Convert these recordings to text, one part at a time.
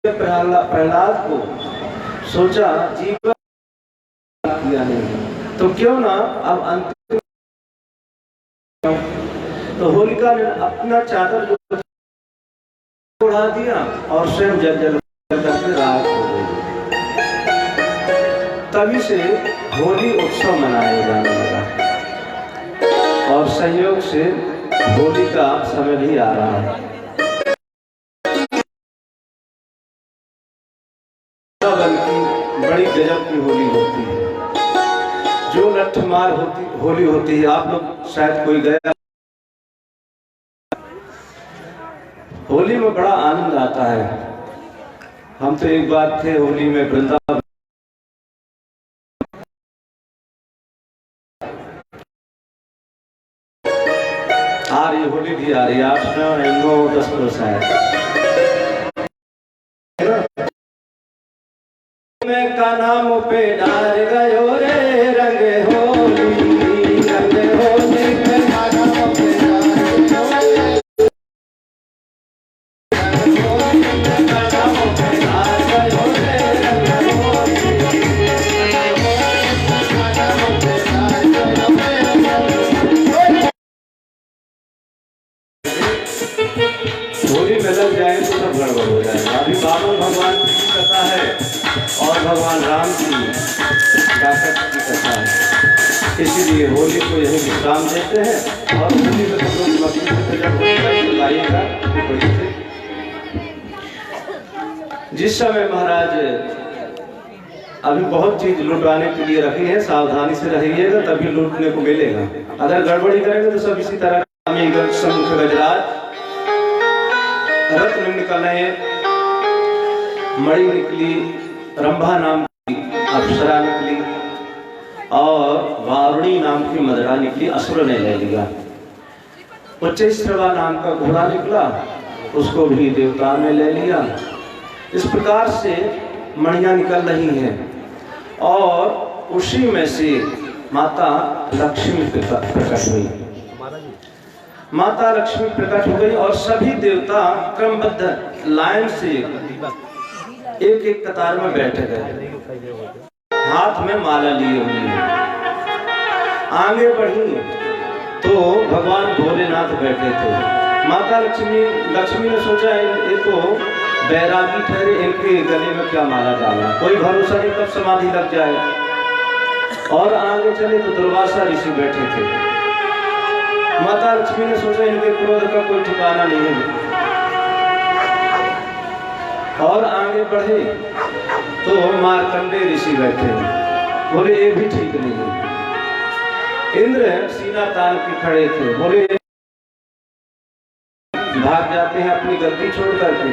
प्रहलाद को सोचा जीवन किया नहीं तो क्यों ना अब अंतिम, तो होलिका ने अपना चादर उड़ा दिया और स्वयं जल जल करके राख हो गई। तभी से होली उत्सव मनाया जाने लगा और संयोग से होली का समय भी आ रहा है। बड़ी गजब की होली होती है, जो लठमार होली होती है। आप लोग शायद कोई गया, होली में बड़ा आनंद आता है। हम तो एक बार थे होली में वृंदावन, आ रही होली भी आ रही है 8, 9, 10 वर्ष है। मैं का नाम पे डाल गयो रे रंग होली, रंग होली में का नाम पे डाल गयो रे रंग होली में का नाम पे डाल गयो रे रंग होली, होली में लग जाए तो सब गड़बड़ हो जाएगा। अभी बाबा भगवान की कथा है और भगवान राम की जाकर की कथा है, इसीलिए होली को यही विश्राम देते हैं। और होली में तो लोग मक्खी गाइएगा। जिस समय महाराज अभी बहुत चीज लुटाने के लिए रखी है, सावधानी से रहिएगा तभी लूटने को मिलेगा। अगर गड़बड़ी करेंगे तो सब इसी तरह शंख गजराज रत्न निकले, मणि निकली, रंभा नाम की अप्सरा निकली और वारुणी नाम की मदरा निकली, असुर ने ले लिया। उच्चैश्रवा नाम का घोड़ा निकला, उसको भी देवता ने ले लिया। इस प्रकार से मणियां निकल रही हैं और उसी में से माता लक्ष्मी प्रकट हुई। माता लक्ष्मी प्रकट हो गई और सभी देवता क्रमबद्ध लाइन से एक एक कतार में बैठे गए, हाथ में माला लिए हुए। आगे बढ़ी तो भगवान भोलेनाथ बैठे थे। माता लक्ष्मी ने सोचा ये तो बैरागी ठहरे, इनके गले में क्या माला डाला, कोई भरोसा नहीं कब समाधि लग जाए। और आगे चले तो दुर्वासा ऋषि बैठे थे। माता लक्ष्मी ने सोचा इनके क्रोध का कोई ठिकाना नहीं है। और आगे बढ़े तो मार्कंडे ऋषि बैठे, बोले ये भी ठीक नहीं है। इंद्र सीना तान के खड़े थे, बोले भाग जाते हैं अपनी गद्दी छोड़ करके।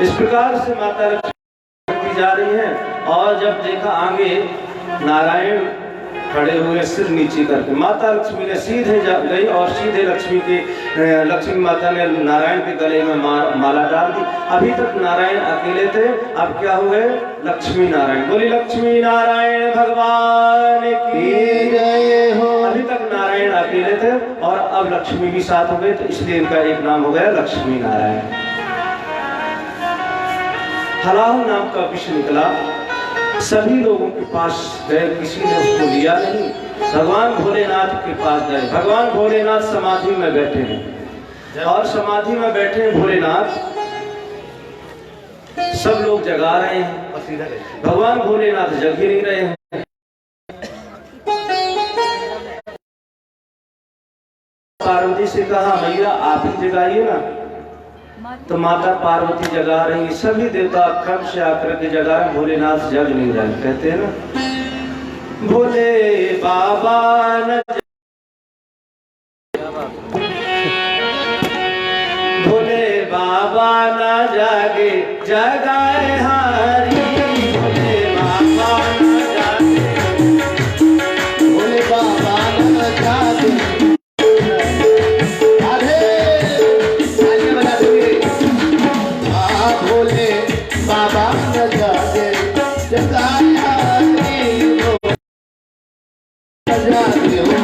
इस प्रकार से माता लक्ष्मी जा रही हैं और जब देखा आगे नारायण खड़े हुए सिर नीचे करके, माता लक्ष्मी ने सीधे गई और सीधे लक्ष्मी माता ने नारायण के गले में माला डाल दी। अभी तक नारायण अकेले थे, अब क्या हुए लक्ष्मी नारायण। बोली लक्ष्मी नारायण भगवान की जय हो। अभी तक नारायण अकेले थे और अब लक्ष्मी भी साथ हो गए, तो इसलिए इनका एक नाम हो गया लक्ष्मी नारायण। हलाहल नाम का विष निकला, सभी लोगों के पास गए, किसी ने उसको लिया नहीं। भगवान भोलेनाथ के पास गए, भगवान भोलेनाथ समाधि में बैठे हैं और समाधि में बैठे भोलेनाथ, सब लोग जगा रहे हैं, भगवान भोलेनाथ जग ही नहीं रहे हैं। पार्वती से कहा मैया आप ही जगाइए ना, तो माता पार्वती जगा रही, सभी देवता क्रम से आकर के जगा रहे, भोलेनाथ जग नहीं रहे। कहते हैं ना भोले बाबा न भोले बाबा न जागे जगाए हारी, भोले बाबा न जागे, भोले बाबा न जागे। बाबा न जागे जगाए हारी, जागे हो।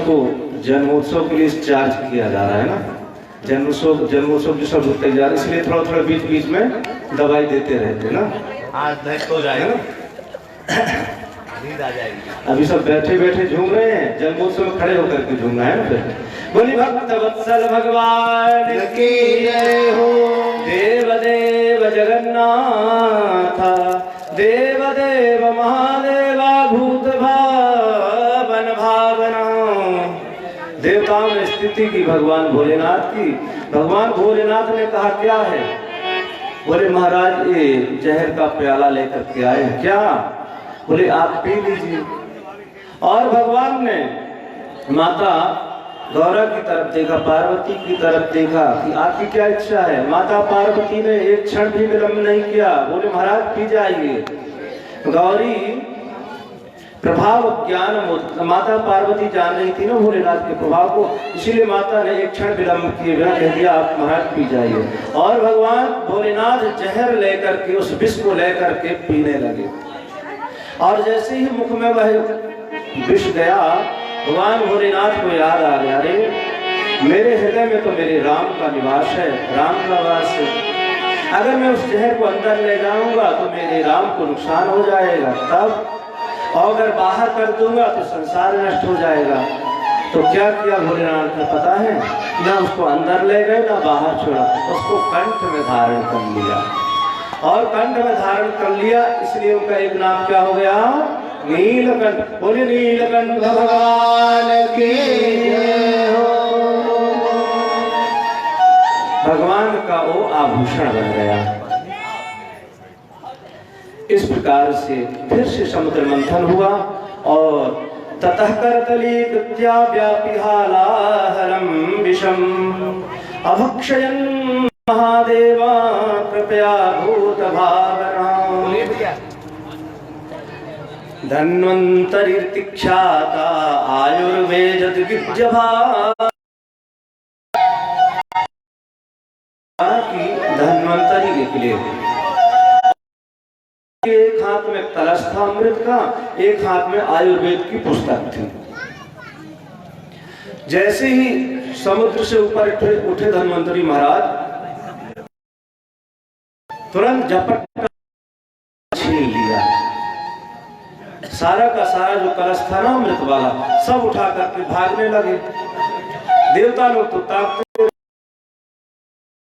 सबको जन्मोत्सव के लिए चार्ज किया जा रहा है ना, जन्मोत्सव जो सब होते जा रहे, इसलिए थोड़ा थोड़ा बीच बीच में दवाई देते रहते ना, आज तो जाएगा नींद आ जाएगी। अभी सब बैठे बैठे झूम रहे हैं, जन्मोत्सव में खड़े होकर के झूमना है ना। फिर बोली भक्त वत्सल भगवान की जय हो। देव देव जगन्नाथ देव देव महादेवा भूत भावन भावना। देवताओं ने स्तुति की भगवान भोलेनाथ की। भगवान भोलेनाथ ने कहा क्या है? बोले महाराज ये जहर का प्याला लेकर के आए। क्या? बोले आप पी लीजिए। और भगवान ने माता गौरा की तरफ देखा, पार्वती की तरफ देखा कि आपकी क्या इच्छा है। माता पार्वती ने एक क्षण भी विलंब नहीं किया, बोले महाराज पी जाइए। गौरी प्रभाव ज्ञान, माता पार्वती जान रही थी ना भोलेनाथ के प्रभाव को, इसीलिए माता ने एक क्षण विलंब किए बिना कह दिया आप महाराज पी जाइए। और भगवान भोलेनाथ जहर लेकर के उस विष को लेकर के पीने लगे। और जैसे ही मुख में वह विष गया, भगवान भोलेनाथ को याद आ गया, अरे मेरे हृदय में तो मेरे राम का निवास है, राम का वास है। अगर मैं उस जहर को अंदर ले जाऊंगा तो मेरे राम को नुकसान हो जाएगा, तब और अगर बाहर कर दूंगा तो संसार नष्ट हो जाएगा। तो क्या किया भोलेनाथ ने पता है? ना उसको अंदर ले गए ना बाहर छोड़ा, उसको कंठ में धारण कर लिया। और कंठ में धारण कर लिया, इसलिए उनका एक नाम क्या हो गया? नीलकंठ। बोले नीलकंठ भगवान की जय हो। भगवान का वो आभूषण बन गया। इस प्रकार से फिर से समुद्र मंथन हुआ और ततः करतली कृत्या व्यापिहालाहरम विषम अभक्षयन् महादेवा कृपया भूत भावना। धन्वंतरि तिख्याता आयुर्वेद विद्यभा की धन्वंतरि निकले। एक हाथ में कलश था अमृत का, एक हाथ में आयुर्वेद की पुस्तक थी। जैसे ही समुद्र से ऊपर उठे धन्वंतरी महाराज, तुरंत झपट छीन लिया। सारा का सारा जो कलश था ना अमृत वाला, सब उठा करके भागने लगे। देवता लोग तो ताकते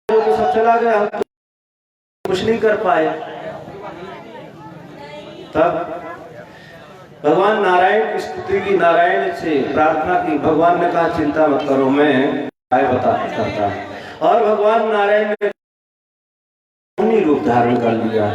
तो सब चला गया, कुछ नहीं कर पाए। तब भगवान नारायण की स्तुति की, नारायण से प्रार्थना की। भगवान ने कहा चिंता मत करो, मैं करता। और भगवान नारायण ने रूप धारण कर लिया।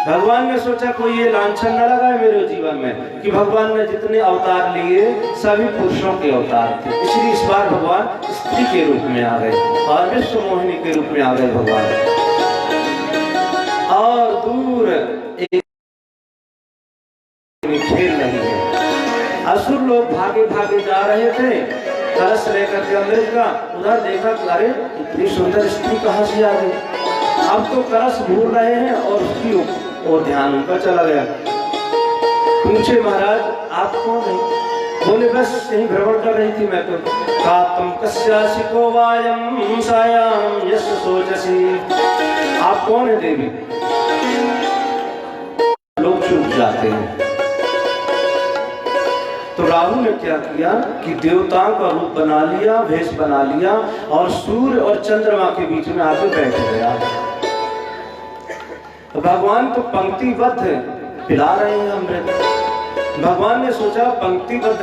भगवान ने सोचा कोई ये लांछन न लगा मेरे जीवन में कि भगवान ने जितने अवतार लिए सभी पुरुषों के अवतार थे, इसलिए इस बार भगवान स्त्री के रूप में आ गए और विश्व मोहिनी के रूप में आ गए भगवान। और दूर एक खेल रही है। असुर लोग भागे भागे जा रहे थे कलश लेकर के अमृत का। उधर देखा, अरे इतनी सुंदर स्त्री कहाँ से आ गई। अब तो कलश भूल रहे हैं और उसकी और ध्यान उनका चला गया। पूछे महाराज आप कौन है? बोले बस यही भ्रमण कर रही थी मैं तो। तुम कस्यासि को वायम सायाम यश सोचसी। आप कौन है देवी? लोग चुप जाते हैं। तो राहु ने क्या किया कि देवताओं का रूप बना लिया, भेष बना लिया और सूर्य और चंद्रमा के बीच में आके बैठ गया। तो भगवान तो पंक्तिबद्ध पिला रहे हैं अमृत। भगवान ने सोचा पंक्तिबद्ध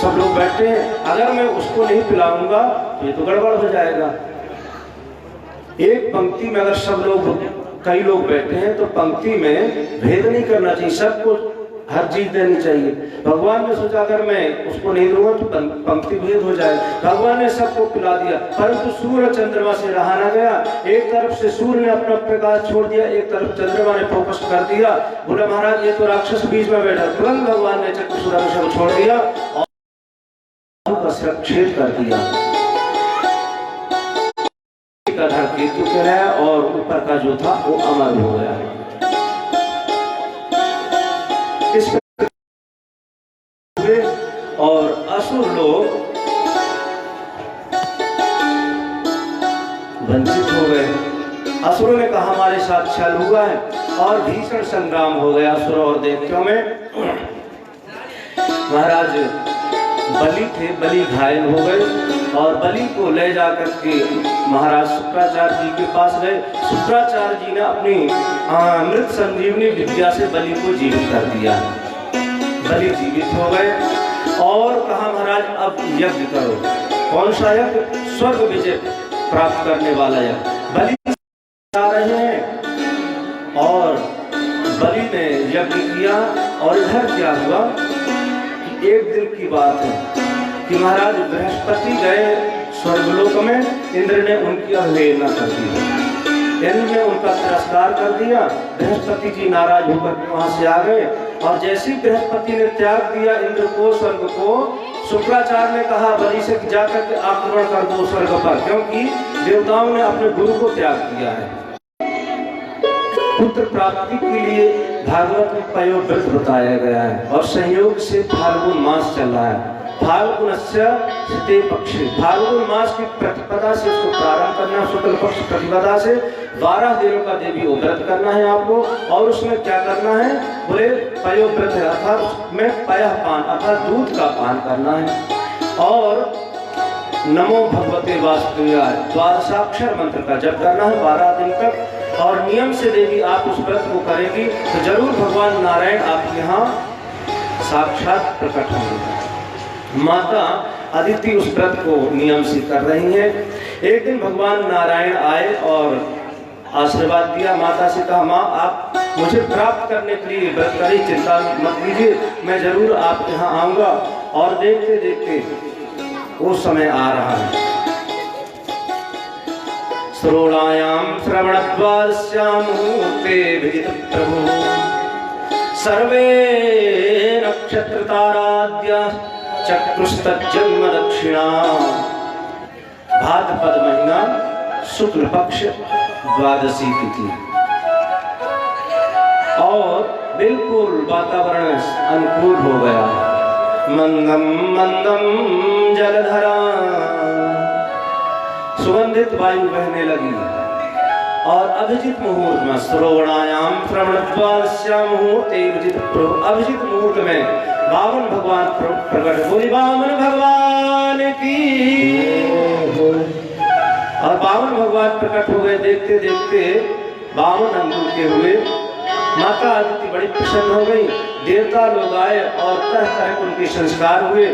सब लोग बैठे हैं, अगर मैं उसको नहीं पिलाऊंगा तो ये तो गड़बड़ हो जाएगा। एक पंक्ति में अगर सब लोग, कई लोग बैठे हैं तो पंक्ति में भेद नहीं करना चाहिए, सबको हर चीज देनी चाहिए। भगवान ने सोचा अगर मैं उसको नहीं दूंगा तो पंक्ति भेद हो जाए। भगवान ने सबको पिला दिया, परंतु सूर्य चंद्रमा से रहा ना गया। एक तरफ से सूर्य ने अपना प्रकाश छोड़ दिया, एक तरफ चंद्रमा ने फोकस कर दिया। बोला महाराज ये तो राक्षस बीच में बैठा। तुरंत भगवान ने चक्रसूर्य छोड़ दिया और छेद कर दिया। केतु कहलाया और ऊपर का जो था वो अमर हो गया। इस और असुर लोग वंचित हो गए। असुरों ने कहा हमारे साथ छल हुआ है और भीषण संग्राम हो गया असुर और देवताओं में। महाराज बलि थे, बलि घायल हो गए और बलि को ले जाकर के महाराज शुक्राचार्य जी के पास गए। शुक्राचार्य जी ने अपनी अमृत संजीवनी विद्या से बलि को जीवित कर दिया। बलि जीवित हो गए और कहा महाराज अब यज्ञ करो। कौन सा यज्ञ? स्वर्ग विजय प्राप्त करने वाला यज्ञ। बलि आ रहे हैं और बलि ने यज्ञ किया। और इधर क्या हुआ कि एक दिन की बात है कि महाराज बृहस्पति गए स्वर्गलोक में। इंद्र ने उनकी अवहेलना कर दी, इंद्र ने उनका तिरस्कार कर दिया। बृहस्पति जी नाराज होकर वहां से आ गए और जैसे ही बृहस्पति ने त्याग दिया इंद्र को, स्वर्ग को, शुक्राचार्य ने कहा बलि से जाकर के आक्रमण कर दो स्वर्ग पर, क्योंकि देवताओं ने अपने गुरु को त्याग दिया है। पुत्र प्राप्ति के लिए भागवत में पयोव्रत बताया गया है और संयोग से फाल्गुन मास चल रहा है। फाल्गुनस्य शते पक्षे, फाल्गुन मास की प्रतिपदा से इसको प्रारंभ करना, शुक्ल पक्ष प्रतिपदा से 12 दिनों का देवी व्रत करना है आपको। और उसमें क्या करना है? बोले पयोव्रत है, अर्थात उसमें पयः पान अर्थात दूध का पान करना है। और नमो भगवते वासुदेवाय द्वादशाक्षर मंत्र का जप करना है 12 दिन तक। और नियम से देवी आप उस व्रत को करेंगी तो जरूर भगवान नारायण आप यहाँ साक्षात प्रकट होंगे। माता अदिति उस व्रत को नियम से कर रही हैं। एक दिन भगवान नारायण आए और आशीर्वाद दिया। माता से कहा माँ आप मुझे प्राप्त करने के लिए व्रत करें, चिंता मत कीजिए, मैं जरूर आप यहाँ आऊँगा। और देखते देखते वो समय आ रहा है। श्रोणायाम श्रवणद्वादश्यां मुहूर्ते विदित प्रभु सर्वे नक्षत्र ताराद्या चक्रुस्तज्जन्म दक्षिणा। भाद्रपद महीना शुक्ल पक्ष द्वादशी तिथि और बिल्कुल वातावरण अनुकूल हो गया। मंदम मंदम जलधरा, सुगंधित वायु बहने लगी। और अभिजित मुहूर्त में श्रोणायाम श्रवणद्वादश्यां मुहूर्ते विदित प्रभु, अभिजित मुहूर्त में वामन भगवान प्रकट। बोली वामन भगवान की। और वामन भगवान प्रकट हो गए। देखते देखते वामन अंगुल के हुए। माता अदिति बड़ी प्रसन्न हो गई। देवता लोग आए और तरह तरह के उनके संस्कार हुए।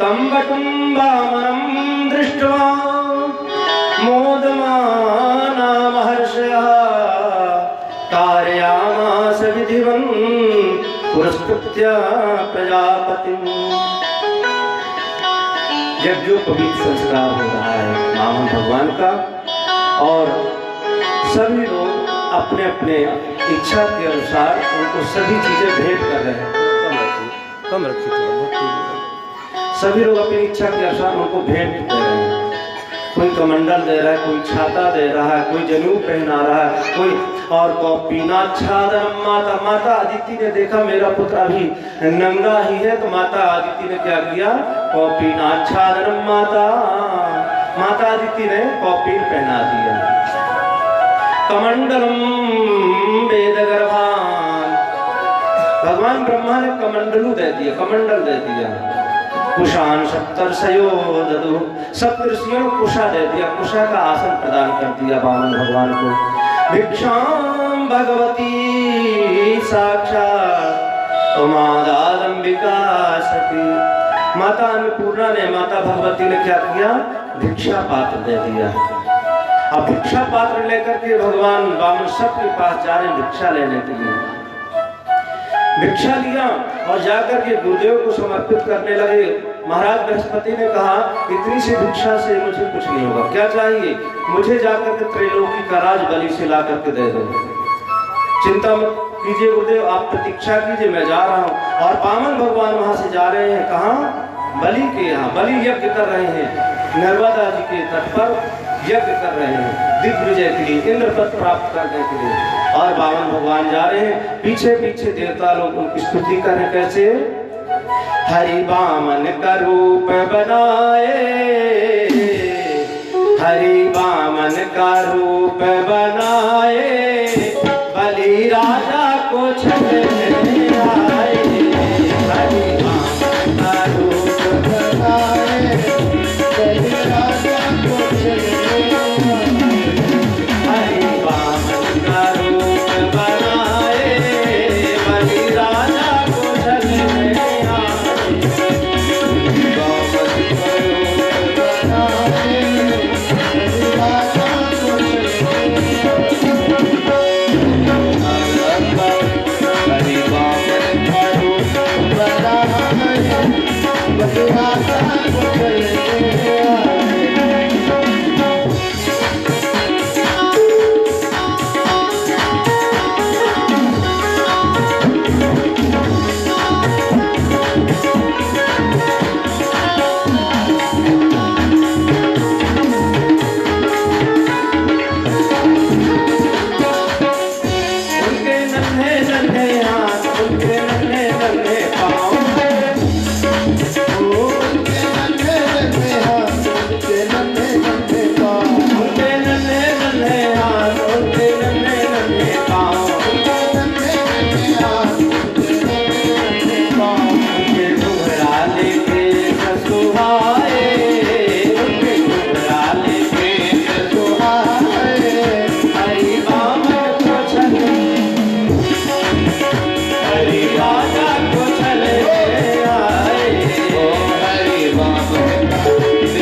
तम वटुं वामनं दृष्ट्वा मोदमाना महर्षयः कारयामास विधिवन् पुरस्कृत्य प्रजापतिम्। यज्ञोपवीत संस्कार हो रहा है वामन भगवान का और सभी लोग अपने अपने इच्छा के अनुसार उनको सभी चीजें भेंट कर रहे हैं। कम रखिए सभी लोग अपनी इच्छा के अनुसार उनको भेंट दे रहे हैं। कोई कमंडल दे रहा है, कोई छाता दे रहा है, कोई जनेऊ पहना रहा है, कोई और कौपीनाच्छादनम। माता अदिति ने देखा मेरा पुत्र अभी नंगा ही है, तो माता अदिति ने क्या किया? कौपीनाच्छादनम। माता अदिति ने कौपीन पहना दिया। कमंडलम वेदगर्भान, भगवान ब्रह्मा ने कमंडलू दे दिया, कमंडल दे दिया। कुशान सप्तर्षयो ददु, सप्तर्षियों को कुशा दे दिया, कुशा का आसन प्रदान कर दिया वामन भगवान को। भिक्षाम भगवती साक्षात उमादादंबिका सती, माता अन्नपूर्णा ने, माता भगवती ने क्या किया? भिक्षा पात्र दे दिया। अब भिक्षा पात्र लेकर के भगवान वामन सबके पास जा रहे भिक्षा लेने के लिए। भिक्षा लिया और जाकर के गुरुदेव को समर्पित करने लगे। महाराज बृहस्पति ने कहा इतनी सी भिक्षा से मुझे कुछ नहीं होगा, क्या चाहिए? मुझे जाकर के त्रैलोकी का राज बलि से ला करके दे दो। चिंता मत कीजिए गुरुदेव, आप प्रतीक्षा कीजिए, मैं जा रहा हूँ। और वामन भगवान वहां से जा रहे हैं, कहाँ? बलि के यहाँ। बलि यज्ञ कर रहे हैं, नर्मदा जी के तट पर यज्ञ कर रहे हैं दिग्विजय के लिए, इंद्रपद प्राप्त करने के लिए। और वामन भगवान जा रहे हैं, पीछे पीछे देवता लोग उनकी स्तुति कर रहे। कैसे? हरि बामन का रूप बनाए, हरि बामन का रूप बनाए, बलि राजा को छलने आए। हरि बामन का रूप बनाए, बलि राजा को छलने आए। हरि बामन का रूप बनाए, बलि राजा को छलने आए। बामन का रूप बनाए, बलि राजा को छलने आए। हरि बामन का रूप बनाए, बलि राजा को छलने आए। उनके नन्हे नन्हे हाथ, उनके नन्हे नन्हे पाँव, उनके नन्हे नन्हे हाथ, उनके नन्हे नन्हे पाँव, उनके नन्हे नन्हे हाथ, उनके नन्हे नन्हे पाँव, उनके नन्हे नन्हे हाथ, उनके नन्हे नन्हे पाँव। उनके घुंघराले केश सुहाए, उनके घुंघराले केश सुहाए, हरि बामन को छलने, हरि राजा को छलने आए। ओ हरि बामन का रूप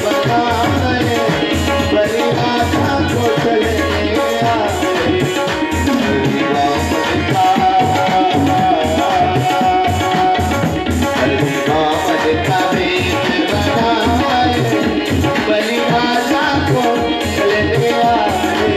बनाए, बलि राजा को छलने आए। हरि बामन का, हरि बामन का वेश बनाए, बलि राजा को छलने आए।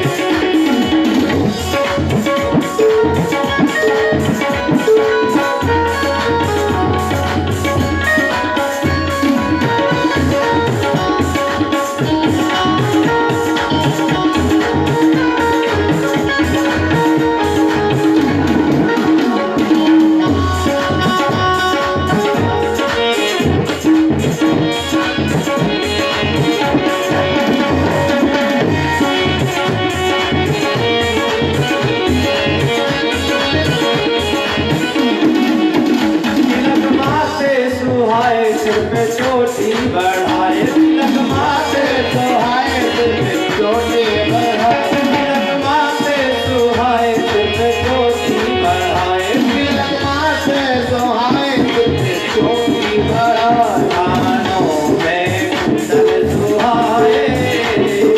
तिलक माथे सुहाए, सिर पे चोटी बढ़ाए, तिलक माथे सुहाए, सिर पे चोटी बढ़ाए, तिलक माथे सुहाए, सिर पे चोटी बढ़ाए, तिलक माथे सुहाए, सिर पे चोटी बढ़ाए। कानों में कुंडल सुहाए,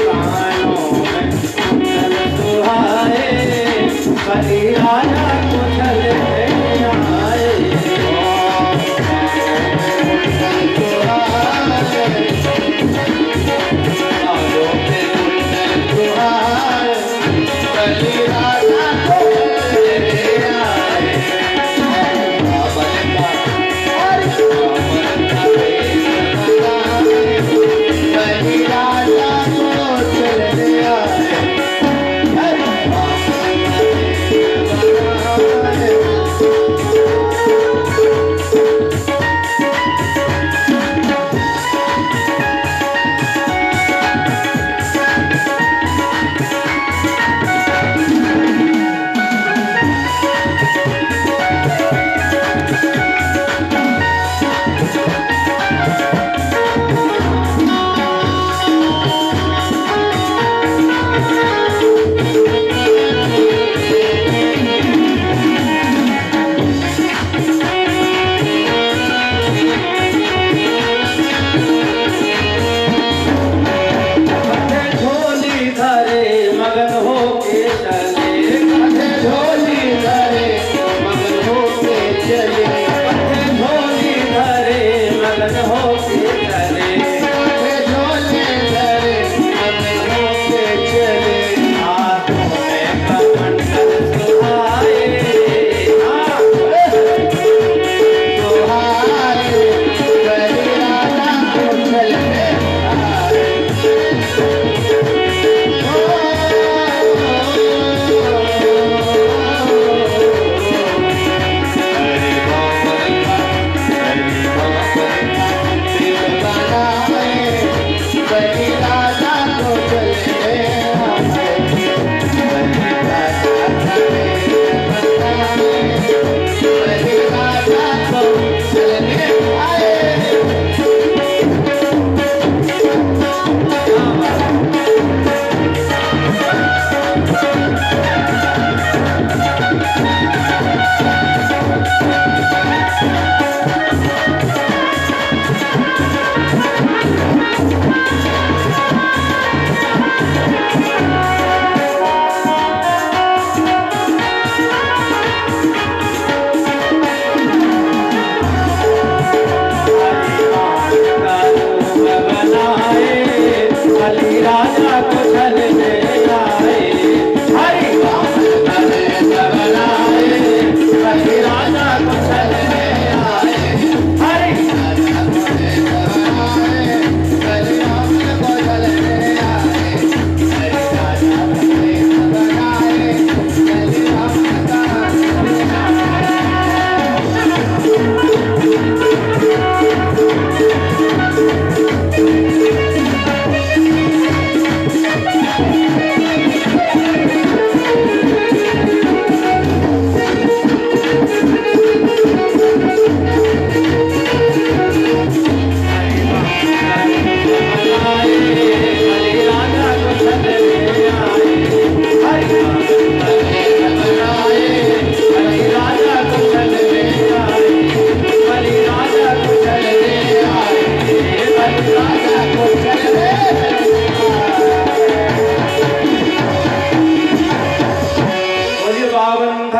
कानों में कुंडल सुहाए, बलि राजा को छलने आए।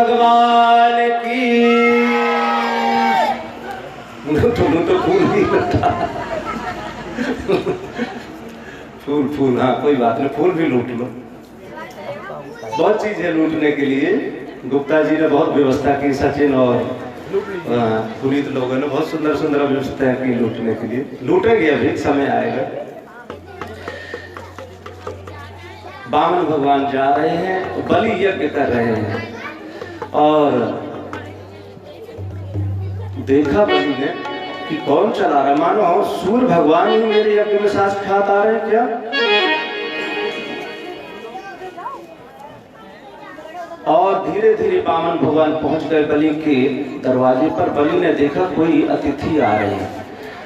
भगवान की। तो फूल नहीं लगता। फूल हाँ कोई बात नहीं, फूल भी लूट लो। बहुत चीज है लूटने के लिए। गुप्ता जी ने बहुत व्यवस्था की, सचिन और पुनीत लोगों ने बहुत सुंदर सुंदर व्यवस्था की लूटने के लिए। लूटेंगे, अभी समय आएगा। वामन भगवान जा रहे हैं, बलि यज्ञ कर रहे हैं और देखा बलि ने कि कौन चला रहा, मानो सूर्य भगवान ही मेरे यज्ञ में साक्षात आ रहे हैं क्या। और धीरे धीरे वामन भगवान पहुंच गए बलि के दरवाजे पर। बलि ने देखा कोई अतिथि आ रहे हैं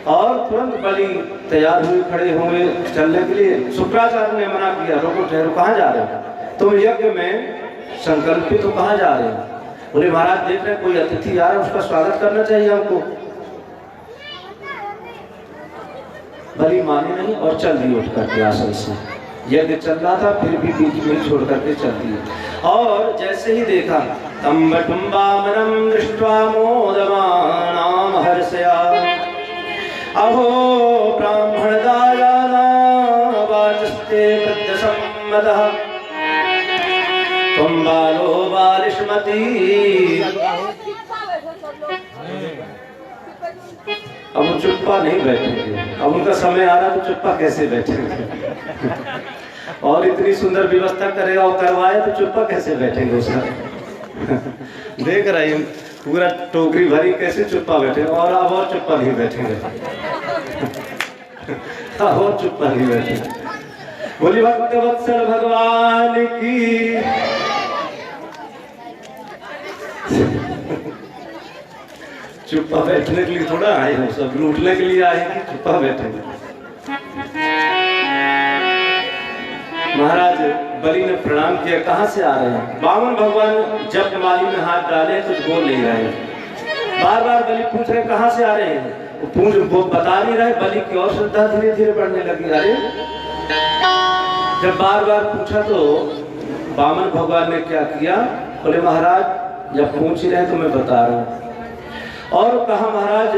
और तुरंत बलि तैयार हुए, खड़े हुए चलने के लिए। शुक्राचार्य ने मना किया, रुको ठहरो, कहाँ जा रहे हो तुम, यज्ञ में संकल्पित हो, कहाँ जा रहे हो। बोले महाराज देख रहे कोई अतिथि आ रहा है, उसका स्वागत करना चाहिए हमको। बलि माने नहीं और चल दी उठ करके आसन से। यज्ञ चल रहा था फिर भी बीच में छोड़ करके चल दी। और जैसे ही देखा तम्बटुम्बामरं दृष्ट्वा मोदमानां हर्षया अहो ब्राह्मणदायाना वाचस्ते वृद्धसम्मतः त्वं बालो बालिष्मती। अब वो चुप्पा नहीं बैठेंगे, अब उनका समय आ रहा तो चुप्पा कैसे बैठेंगे। और इतनी सुंदर व्यवस्था करेगा और करवाए तो चुप्पा कैसे बैठेंगे उसका। देख रहे हैं पूरा टोकरी भरी, कैसे चुप्पा बैठेंगे। और अब और चुप्पा नहीं बैठेंगे। और चुप्पा नहीं बैठेंगे। बोली भक्तवत्सल भगवान की। चुप्पा बैठने के लिए थोड़ा आए हम, सब लूटने के लिए आए कि चुप्पा बैठेंगे। महाराज बलि ने प्रणाम किया, कहाँ से आ रहे हैं। वामन भगवान जब माली में हाथ डाले कुछ बोल नहीं रहे। बार बार बलि पूछ रहे कहाँ से आ रहे हैं, वो बता नहीं रहे। बलि की और श्रद्धा धीरे धीरे बढ़ने लगी। अरे जब बार बार पूछा तो वामन भगवान ने क्या किया, बोले महाराज जब पूछ ही रहे तो मैं बता रहा हूँ। और कहा महाराज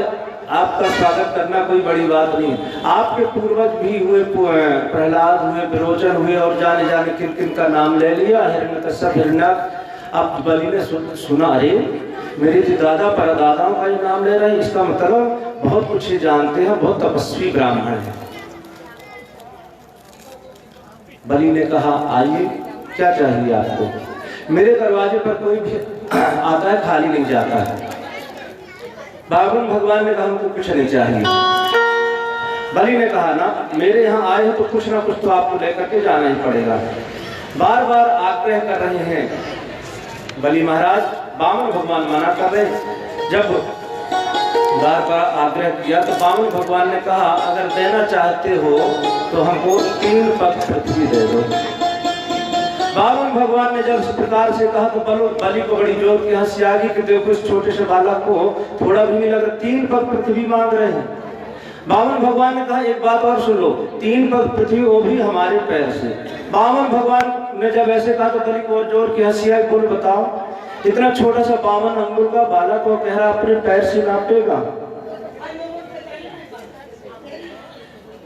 आपका स्वागत करना कोई बड़ी बात नहीं, आपके पूर्वज भी हुए, प्रहलाद हुए, विरोचन हुए और जाने जाने किन किन का नाम ले लिया, हिरण्यकश्यप, हिरण्यक। अब बलि ने सुना, अरे मेरे जो दादा परदादाओं का जो नाम ले रहे हैं, इसका मतलब बहुत कुछ ही जानते हैं, बहुत तपस्वी ब्राह्मण है। बलि ने कहा आइए क्या चाहिए आपको। मेरे दरवाजे पर कोई भी आता है खाली नहीं जाता है। वामन भगवान ने कहा हमको कुछ नहीं चाहिए। बलि ने कहा ना मेरे यहाँ आए हो तो कुछ ना कुछ तो आपको लेकर के जाना ही पड़ेगा। बार बार आग्रह कर रहे हैं बलि महाराज, वामन भगवान मना कर रहे। जब बार बार आग्रह किया तो वामन भगवान ने कहा अगर देना चाहते हो तो हमको 3 पग पृथ्वी दे दो। वामन भगवान ने जब इस प्रकार से कहा तो बलि को बड़ी जोर की हंसी आ गई कि देखो इस छोटे से बालक को थोड़ा भी नहीं लग रहा, 3 पग पृथ्वी मांग रहे हैं। वामन भगवान ने कहा एक बात और सुन लो, 3 पग पृथ्वी वो भी हमारे पैर से। वामन भगवान ने जब ऐसे कहा तो बलि को और जोर की हंसी आई। बोल बताओ इतना छोटा सा 52 अंगुल का बालक को कह रहा अपने पैर से नापेगा।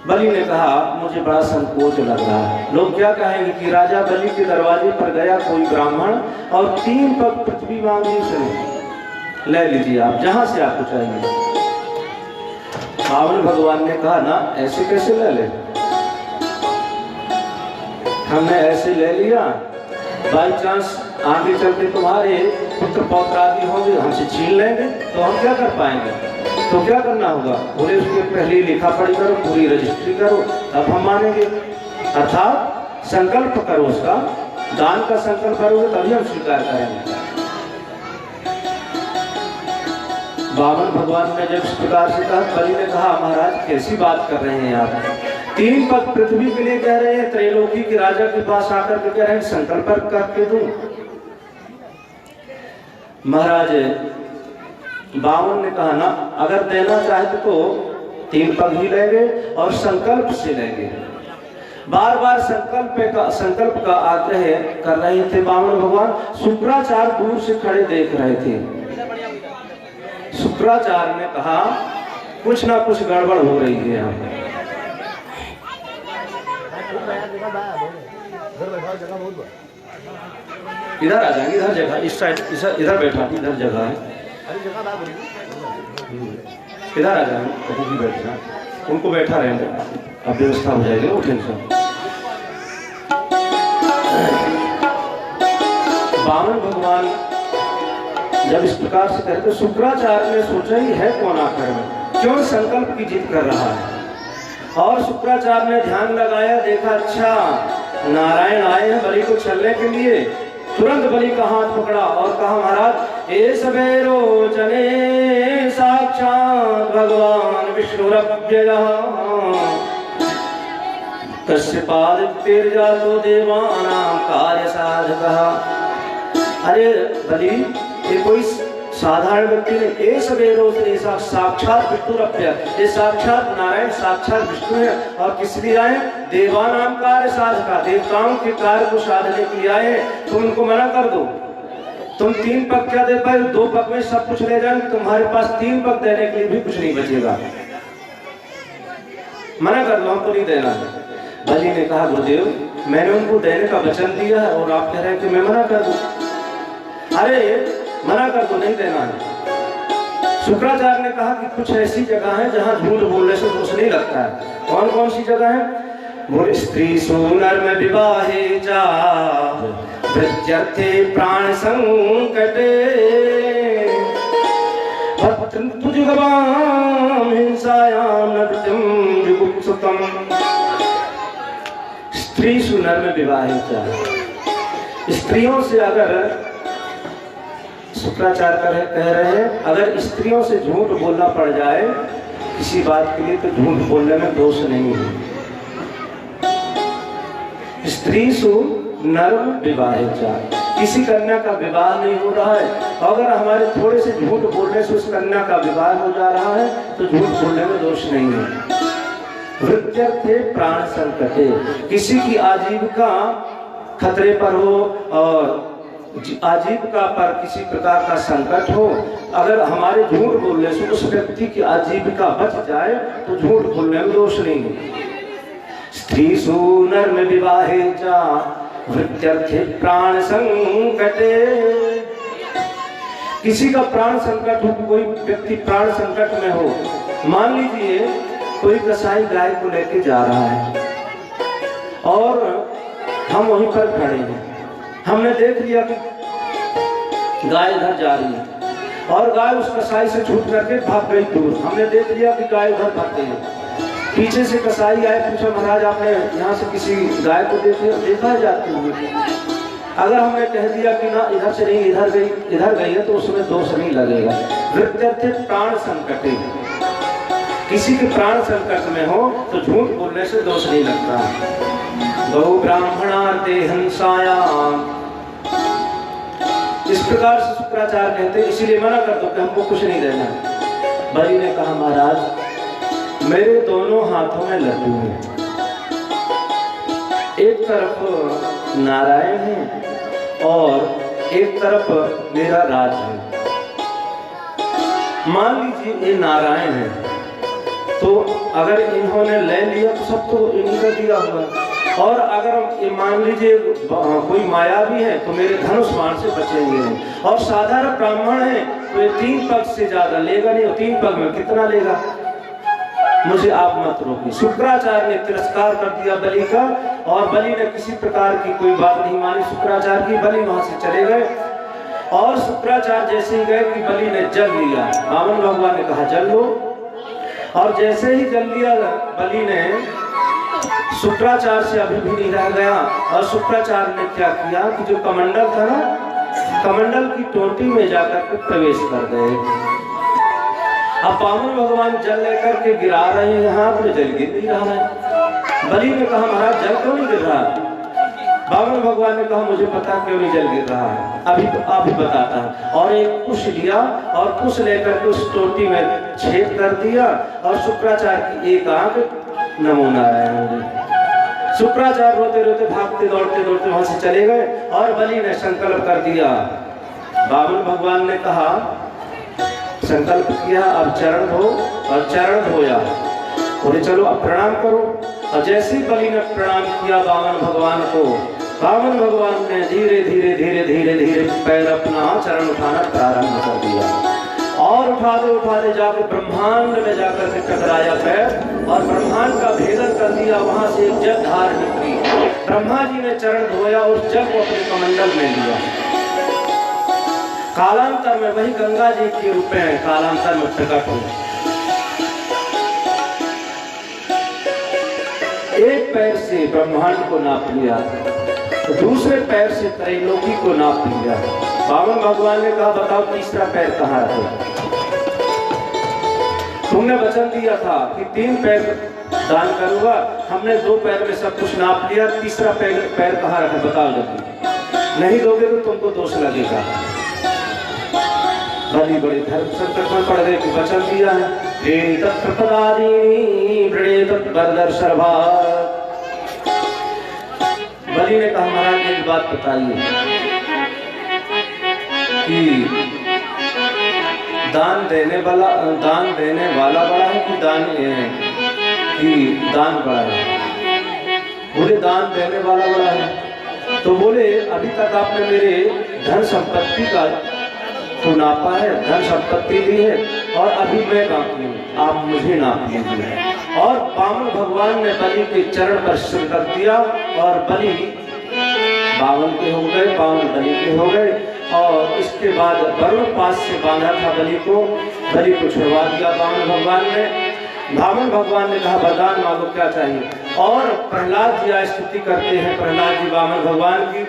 बलि ने कहा मुझे बड़ा संकोच लग रहा है, लोग क्या कहेंगे कि राजा बलि के दरवाजे पर गया कोई ब्राह्मण और 3 पग पृथ्वी मांगी उसने, ले लीजिए आप जहां से आपको चाहिए। वामन भगवान ने कहा ना ऐसे कैसे ले ले, हमने ऐसे ले लिया, बाई चांस आगे चलते तुम्हारे पुत्र पौत्र आदि होंगे हमसे छीन लेंगे तो हम क्या कर पाएंगे। तो क्या करना होगा, बोले उसके पहले लिखा पढ़ी करो, पूरी रजिस्ट्री करो, तब हम मानेंगे। अर्थात संकल्प करो, उसका दान का संकल्प करोगे तभी हम स्वीकार करेंगे। वामन भगवान ने जब इस प्रकार से कहा, बलि ने कहा महाराज कैसी बात कर रहे हैं आप, 3 पग पृथ्वी के लिए कह रहे हैं, त्रैलोकी के राजा के पास आकर के कह रहे हैं संकल्प करके दूं। महाराज वामन ने कहा ना अगर देना चाहे तो 3 पग ही लेंगे और संकल्प से लेंगे। बार बार संकल्प का आग्रह कर रहे थे वामन भगवान। शुक्राचार्य दूर से खड़े देख रहे थे। शुक्राचार्य ने कहा कुछ ना कुछ गड़बड़ हो रही है यहाँ पे। इधर आ जाएंगे, इधर जगह, इस साइड इधर बैठा, इधर जगह है, इधर आ जाएंगे, कहीं भी बैठ जाए, उनको बैठा रहेंगे, अब व्यवस्था हो जाएगी। वो टेंशन। वामन भगवान जब इस प्रकार से कहते तो शुक्राचार्य ने सोचा ही है कौन आकर में, क्यों संकल्प की जिद कर रहा है। और शुक्राचार्य ने ध्यान लगाया, देखा अच्छा नारायण आए हैं बलि को छलने के लिए। तुरंत बलि का हाथ पकड़ा और कहा महाराज ए सवेरो चने साक्षात भगवान विष्णुरव्ययः कश्यपादित्यर्जातो देवानां कार्य साधकः। अरे बलि ये कोई साधारण व्यक्ति ने, ए सवेरो साक्षात विष्णुरव्यय, ये साक्षात नारायण साक्षात विष्णु है। और किस लिए आए? देवानाम कार्य साधका, देवताओं के कार्य को साधने के लिए आए। तुम उनको मना कर दो। तुम 3 पग क्या दे पाए? 2 पग में सब कुछ ले जाएंगे, तुम्हारे पास 3 पग देने के लिए भी कुछ नहीं बचेगा। मना कर दो, हमको नहीं देना। बलि ने कहा गुरुदेव मैंने उनको देने का वचन दिया है और आप कह रहे हैं कि मैं मना कर दूं। अरे मना कर दो, नहीं देना है। शुक्राचार्य ने कहा कि कुछ ऐसी जगह है जहां झूठ बोलने से दोष नहीं लगता है। कौन कौन सी जगह है? बोले स्त्री सुनर में विवाहे जा वृत्यर्थे प्राण संकटे तुजुगवाम हिंसायाम नृत्यम जुगुप्सुतम। स्त्री सुनर में विवाहे जा, स्त्रियों से अगर शुक्राचार्य कह रहे हैं अगर स्त्रियों से झूठ बोलना पड़ जाए किसी बात के लिए तो झूठ बोलने में दोष नहीं है। स्त्री सु नर विवाहिता, किसी कन्या का विवाह नहीं हो रहा है, अगर हमारे थोड़े से झूठ बोलने से उस कन्या का विवाह हो जा रहा है तो झूठ बोलने में दोष नहीं है। वृत्यर्थे प्राण संकटे, किसी की आजीविका खतरे पर हो और आजीविका पर किसी प्रकार का संकट हो, अगर हमारे झूठ बोलने से उस व्यक्ति की आजीविका बच जाए तो झूठ बोलने में दोष नहीं है। स्त्री सुनर में विवाहे जा वृत्यर्थे प्राण संकटे, किसी का प्राण संकट हो, कोई व्यक्ति प्राण संकट में हो, मान लीजिए कोई कसाई गाय को लेके जा रहा है और हम वहीं पर खड़े हैं, हमने देख लिया कि गाय इधर जा रही है और गाय उस कसाई से छूट करके भाग गई दूर। हमने देख लिया कि गाय उधर भाग गई है। पीछे से कसाई आए, पूछा महाराज आपने यहाँ से किसी गाय को देखा जाती हुई? अगर हमने कह दिया कि ना इधर से नहीं इधर गई है तो उसमें दोष नहीं लगेगा। वृत्यर्थे प्राण संकटे, किसी के प्राण संकट में हो तो झूठ बोलने से दोष नहीं लगता। गौ ब्राह्मणार्थे हिंसायाम, इस प्रकार से शुक्राचार्य कहते हैं इसीलिए मना कर दो कि हमको कुछ नहीं देना। बलि ने कहा महाराज मेरे दोनों हाथों में लड्डू हैं, एक तरफ नारायण है और एक तरफ मेरा राज है। मान लीजिए ये नारायण है तो अगर इन्होंने ले लिया तो सब तो इन्हीं का दिया हुआ, और अगर ये मान लीजिए कोई माया भी है तो मेरे धनुष बाण से बचेंगे। और साधारण ब्राह्मण है तो ये 3 पग से ज्यादा लेगा नहीं, 3 पग में कितना लेगा? मुझे आप मत रोकिए। शुक्राचार्य ने तिरस्कार कर दिया बलि का और बलि ने किसी प्रकार की कोई बात नहीं मानी शुक्राचार्य की। बलि वहां से चले गए और शुक्राचार्य जैसे ही गए कि बलि ने जल लिया। वामन भगवान ने कहा जल लो, और जैसे ही जल लिया बलि ने शुक्राचार्य से अभी भी नहीं रह गया और शुक्राचार्य ने क्या किया कि जो कमंडल था ना, कमंडल की टोटी में जाकर के प्रवेश कर गए। अब वामन भगवान जल लेकर के गिरा रहे हैं, हाथ में जल गिर नहीं रहा है। बलि ने कहा महाराज जल क्यों नहीं गिर रहा? वामन भगवान ने कहा मुझे पता क्यों नहीं जल गिर रहा है, अभी तो आप ही बताता है। और एक कुश लिया और कुश लेकर के उस टोटी में छेद कर दिया और शुक्राचार्य की एक आंख नमो नारायण शुक्राचार्य रोते रोते भागते दौड़ते दौड़ते वहां से चले गए और बलि ने संकल्प कर दिया। वामन भगवान ने कहा, संकल्प किया, अब चरण धो, और चरण धोया, बोले चलो अब प्रणाम करो। और जैसे ही बलि ने प्रणाम किया वामन भगवान को, वामन भगवान ने धीरे धीरे धीरे धीरे धीरे पैर अपना चरण उठाना प्रारंभ कर दिया और उठाते जाकर ब्रह्मांड में जाकर के टकराया पैर और ब्रह्मांड का भेदन कर दिया। वहां से एक जल धार निकली, ब्रह्मा जी ने चरण धोया और उस जल को अपने कमंडल में लिया। कालांतर में वही गंगा जी के रूप में कालांतर में प्रकट हुई। एक पैर से ब्रह्मांड को नाप लिया, तो दूसरे पैर से त्रैलोकी को नाप लिया। वामन भगवान ने कहा, बताओ तीसरा पैर कहाँ है? तुमने वचन दिया था कि 3 पैर दान करूंगा, हमने 2 पैर में सब कुछ नाप लिया, तीसरा पैर कहाँ रखा बताओ जल्दी, नहीं दोगे तो तुमको दोष लगेगा। बलि बड़े धर्म संकट में पड़ गए कि वचन दिया है, बलि ने कहा, महाराज एक बात बताइए कि दान देने वाला बड़ा है कि दान बड़ा है? बोले दान देने वाला बड़ा है। तो बोले अभी तक आपने मेरे धन संपत्ति का तो नापा है, धन संपत्ति ली है, और अभी मैं बाकी हूँ, आप मुझे नाप लीजिए। और वामन भगवान ने बलि के चरण पर सिर कर दिया और बलि बावन के हो गए, बावन बलि के हो गए। और इसके बाद वरुण पास से बांधा था बलि को छुड़वा दिया वामन भगवान ने। वामन भगवान ने कहा, वरदान मांगो, क्या चाहिए? और प्रहलाद जी स्तुति करते हैं, प्रहलाद जी वामन भगवान की।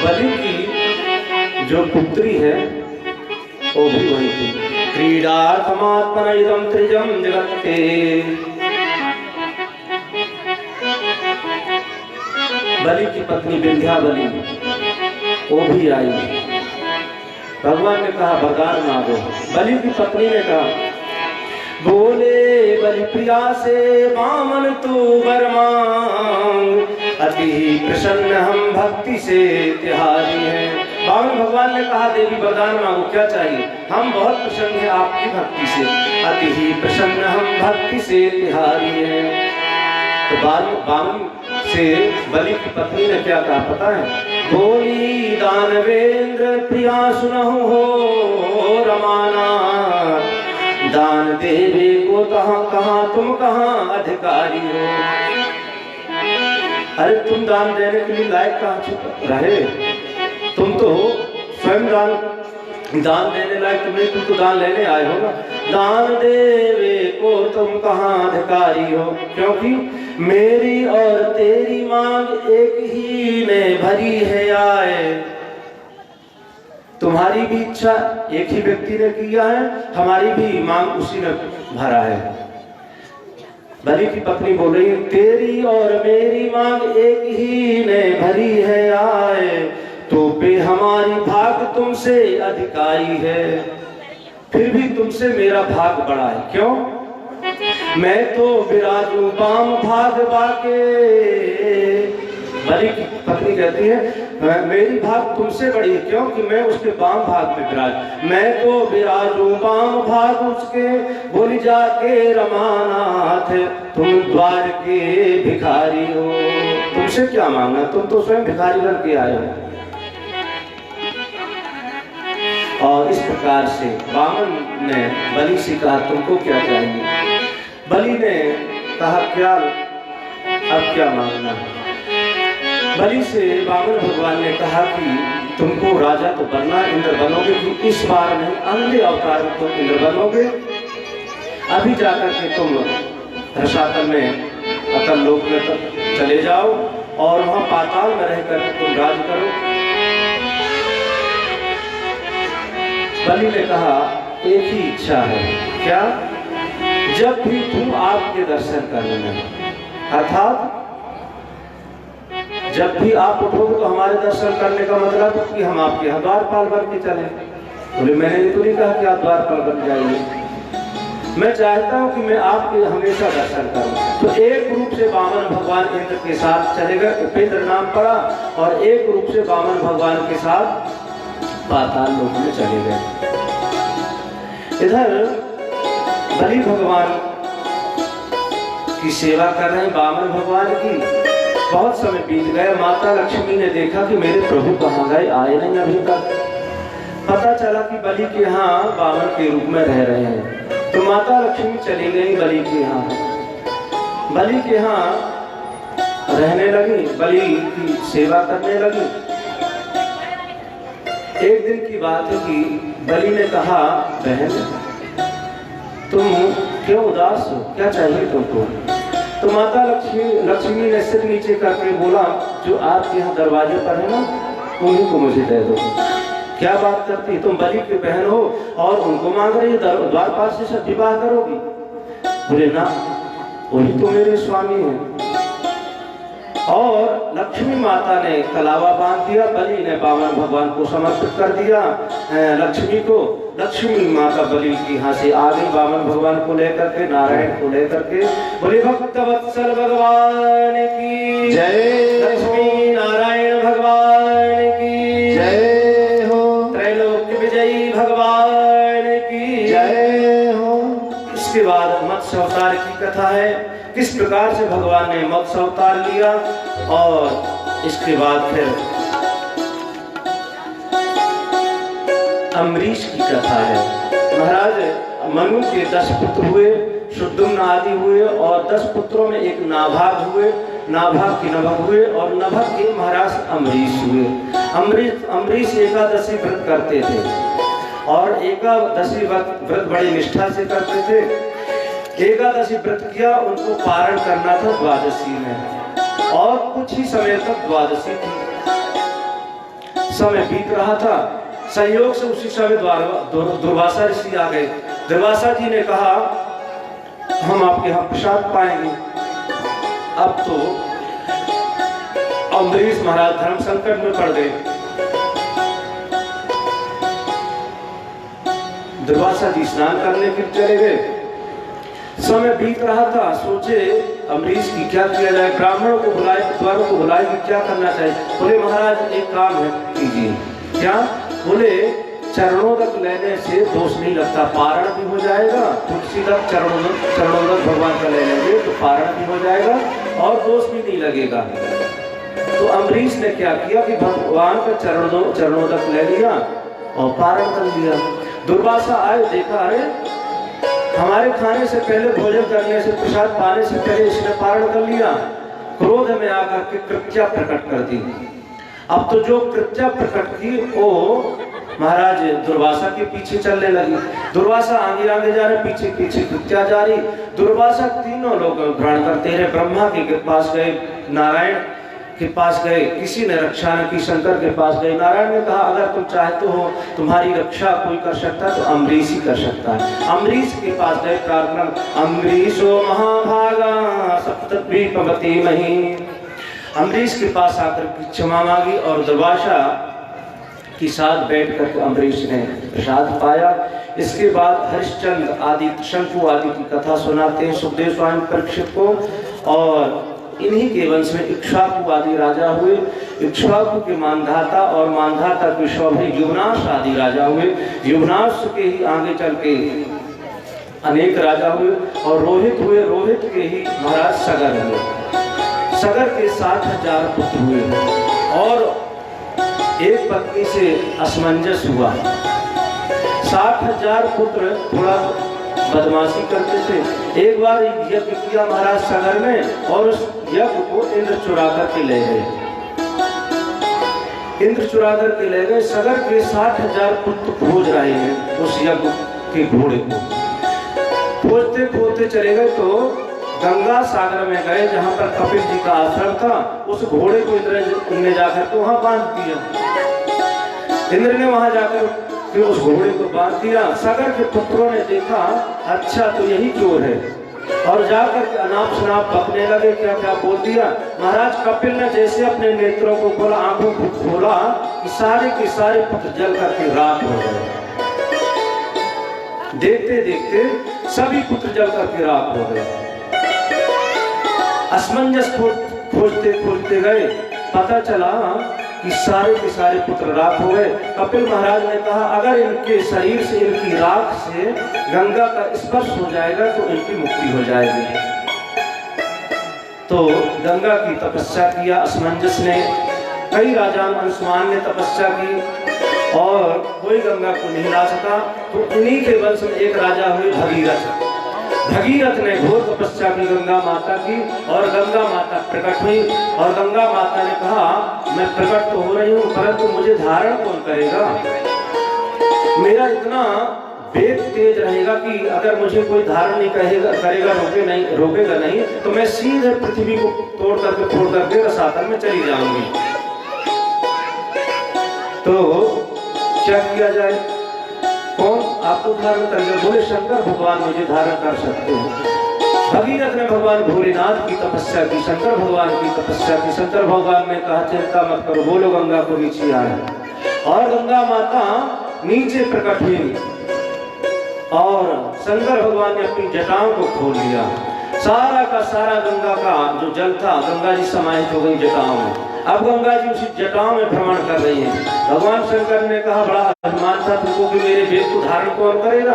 बलि की जो पुत्री है वो भी वही थी। क्रीडार्थमात्मन इदं त्रिजं जगत्ते, बलि की पत्नी विंध्याबली वो भी आई। भगवान ने कहा, वरदान मांगो। बलि की पत्नी ने कहा, बोले बलि प्रिया से वामन तू वर मांग, अति प्रसन्न हम भक्ति से तिहारी हैं। वामन भगवान ने कहा, देवी वरदान मांगो, क्या चाहिए? हम बहुत प्रसन्न हैं आपकी भक्ति से, अति ही प्रसन्न हम भक्ति से तिहारी हैं। तो वामन से बलि की पत्नी ने क्या कहा पता है? बोली दानवेंद्र प्रिया सुनहु हो रमाना, दान देवे को कहाँ तुम कहाँ अधिकारी हो। अरे तुम दान देने के लिए लायक कहाँ रहे? तुम तो स्वयं दान देने लायक तुम नहीं, तुम तो दान लेने आए हो ना। दान देवे को तुम कहाँ अधिकारी हो, क्योंकि मेरी और तेरी मांग एक ही ने भरी है आए। तुम्हारी भी इच्छा एक ही व्यक्ति ने किया है, हमारी भी मांग उसी ने भरा है। बलि की पत्नी बोल रही है, तेरी और मेरी मांग एक ही ने भरी है आए, तो पे हमारी भाग तुमसे अधिकारी है, फिर भी तुमसे मेरा भाग बड़ा है। क्यों? मैं तो विराजू बाम भाग बाके। बलि की पत्नी कहती है, मेरी भाग तुमसे बड़ी है, क्योंकि मैं उसके बाम भाग में विराज, मैं तो विराजू बाम भाग उसके। बोली जाके रमानाथ तुम द्वार के भिखारी हो, तुमसे क्या मांगना, तुम तो स्वयं भिखारी बन के आए हो। और इस प्रकार से वामन ने बलि से कहा, तुमको क्या चाहिए? बलि ने कहा, क्या अब क्या मांगना है? बलि से वामन भगवान ने कहा कि तुमको राजा तो बनना, इंद्र बनोगे, कि इस बार नहीं अगले अवतार में तुम इंद्र बनोगे। अभी जाकर के तुम रसातल में अतल लोक में चले जाओ और वहां पाताल में रहकर तुम राज करो। बलि ने कहा, एक ही इच्छा है, क्या? जब भी तुम आपके दर्शन कर लेना, अर्थात जब भी आप उठोगे तो हमारे दर्शन करने का मतलब कि हम आपके यहाँ द्वारपाल बन के चले। बोले मैंने तो नहीं कहा कि आप द्वारपाल बन जाइए, मैं चाहता हूँ कि मैं आपके हमेशा दर्शन करूँ। तो एक रूप से वामन भगवान इंद्र के साथ चले गए, उपेंद्र नाम पड़ा, और एक रूप से वामन भगवान के साथ पाताल लोक में चले गए। इधर बलि भगवान की सेवा कर रहे हैं वामन भगवान की। बहुत समय बीत गया, माता लक्ष्मी ने देखा कि मेरे प्रभु कहाँ गए, आए नहीं अभी तक। पता चला कि बलि के यहाँ वामन के रूप में रह रहे हैं। तो माता लक्ष्मी चली गई बलि के यहाँ, बलि के यहाँ रहने लगी, बलि की सेवा करने लगी। एक दिन की बात है कि बलि ने कहा, बहन तुम क्यों उदास हो, क्या चाहिए तुमको? तो माता लक्ष्मी ने सिर नीचे करके बोला, जो आपके यहाँ दरवाजे पर है ना, उन्हीं को मुझे दे दो। क्या बात करती, तुम बलि की बहन हो और उनको मांग रही हो, द्वारपाल से सब विवाह करोगी? बोले ना, वही तो मेरे स्वामी हैं। और लक्ष्मी माता ने कलावा बांध दिया, बलि ने वामन भगवान को समर्पित कर दिया लक्ष्मी को। लक्ष्मी माता बलि की यहाँ से आ गई वामन भगवान को लेकर के, नारायण को लेकर के। बोले भक्त वत्सल भगवान की जय, लक्ष्मी नारायण भगवान की जय हो, त्रैलोक्य विजयी भगवान की जय हो। इसके बाद मत्स्य अवतार की कथा है, किस प्रकार से भगवान ने मत्स्य अवतार लिया। और इसके बाद फिर अम्बरीश की कथा है। महाराज मनु के 10 पुत्र हुए, शुद्दुम्न आदि हुए, और 10 पुत्रों में एक नाभाग हुए, नाभाग के नभग हुए, और नभग के महाराज अम्बरीश हुए। अम्बरीश एकादशी व्रत करते थे, और एकादशी व्रत बड़ी निष्ठा से करते थे। एकादशी व्रत किया, उनको पारण करना था द्वादशी में, और कुछ ही समय तक द्वादशी थी। समय बीत रहा था, संयोग से उसी समय दुर्वासा ऋषि आ गए। दुर्वासा जी ने कहा, हम आपके यहाँ प्रसाद पाएंगे। अब तो अम्बरीश महाराज धर्म संकट में पड़ गए। दुर्वासा जी स्नान करने के चले गए। समय बीत रहा था, सोचे अम्बरीश की क्या किया जाए, ब्राह्मणों को बुलाए, द्वारों को बुलाए कि क्या करना चाहिए। बोले महाराज एक काम है कीजिए। क्या? बोले चरणोदक लेने से दोष नहीं लगता, पारण भी हो जाएगा। तुलसीदक चरणोदक भगवान का ले लेंगे तो पारण भी हो जाएगा और दोष भी नहीं लगेगा। तो अम्बरीश ने क्या किया कि भगवान का चरणोदक ले लिया और पारण कर लिया। दुर्वासा आए, देखा अरे हमारे खाने से पहले, भोजन करने से, प्रसाद पाने से पहले इसने पारण कर लिया। क्रोध में आकर के कृत्या प्रकट कर दी। अब तो जो कृत्या प्रकट की वो महाराज दुर्वासा के पीछे चलने लगी। दुर्वासा आगे आगे जा रहे, पीछे पीछे कृत्या जा रही। दुर्वासा तीनों लोग ग्रहण करते रहे। ब्रह्मा के पास गए, नारायण के पास गए, किसी ने रक्षा न की, शंकर के पास गए। नारायण ने कहा अगर तुम चाहते हो तुम्हारी रक्षा कोई कर सकता है तो अम्बरीश ही कर सकता है। अम्बरीश के पास गए, प्रार्थना, अम्बरीशो महाभागा सप्तद्वीपवती मही। अम्बरीश के पास आकर क्षमा मांगी और दुर्वासा के साथ बैठ कर अम्बरीश ने प्रसाद पाया। इसके बाद हरिश्चंद्र आदि, शंकु आदि की कथा सुनाते हैं सुखदेव स्वामी परीक्षित को। और इन्हीं के वंश में इक्ष्वाकु आदि राजा हुए। इक्ष्वाकु के मानधाता और मानधाता के शौभे युवनाश आदि राजा हुए। युवनाश के ही आगे चल के अनेक राजा हुए और रोहित हुए। रोहित के ही महाराज सगर हुए। सगर के 60,000 पुत्र हुए और एक पत्नी से असमंजस हुआ। 60,000 पुत्र थोड़ा बदमाशी करते थे। एक बार यज्ञ किया महाराज सगर में और उस यज्ञ को इंद्र चुरा करके ले गए। इंद्र चुरा करके ले गए। सगर के 60,000 पुत्र खोज रहे हैं उस यज्ञ के घोड़े को। खोजते खोजते चले गए तो गंगा सागर में गए जहां पर कपिल जी का आश्रम था। उस घोड़े को इंद्र ने जाकर के वहां बांध दिया। इंद्र ने वहां जाकर फिर उस घोड़े को बांध दिया। सगर के पुत्रों ने देखा अच्छा तो यही चोर है और जाकर के अनाप शनाप बकने लगे। क्या क्या बोल दिया। महाराज कपिल ने जैसे अपने नेत्रों को खोला, आंखों को खोला कि सारे के सारे पुत्र जल करके राख हो गए। देखते देखते सभी पुत्र जल करके राख हो गए। असमंजस खोजते खोजते गए, पता चला कि सारे के सारे पुत्र राख हो गए। कपिल महाराज ने कहा अगर इनके शरीर से, इनकी राख से गंगा का स्पर्श हो जाएगा तो इनकी मुक्ति हो जाएगी। तो गंगा की तपस्या किया असमंजस ने, कई राजा अंशुमान ने तपस्या की और कोई गंगा को नहीं ला सका। तो इन्हीं के वंश में एक राजा हुए भगीरथ। भगीरथ ने घोर तपस्या की गंगा माता की और गंगा माता प्रकट हुई। और गंगा माता ने कहा मैं प्रकट तो हो रही हूँ परंतु मुझे धारण कौन करेगा? मेरा इतना वेग तेज रहेगा कि अगर मुझे कोई धारण नहीं करेगा, रोकेगा नहीं तो मैं सीधे पृथ्वी को तोड़ करके फोड़ करके रसातल में चली जाऊंगी। तो क्या किया जाए? कौन आपको धारण करेगा? बोले शंकर भगवान मुझे धारण कर सकते हैं। भगीरथ ने भगवान भोलेनाथ की तपस्या की, शंकर भगवान की तपस्या की। शंकर भगवान ने कहा चिंता मत करो, बोलो गंगा को नीचे आए। और गंगा माता नीचे प्रकट हुई और शंकर भगवान ने अपनी जटाओं को खोल लिया। सारा का सारा गंगा का जो जल था, गंगा जी समाहित हो गई जटाओं में। अब गंगा जी उसी जटाओं में भ्रमण कर रही हैं। भगवान शंकर ने कहा बड़ा अभिमान था तुमको कि मेरे वेद को धारण कौन करेगा?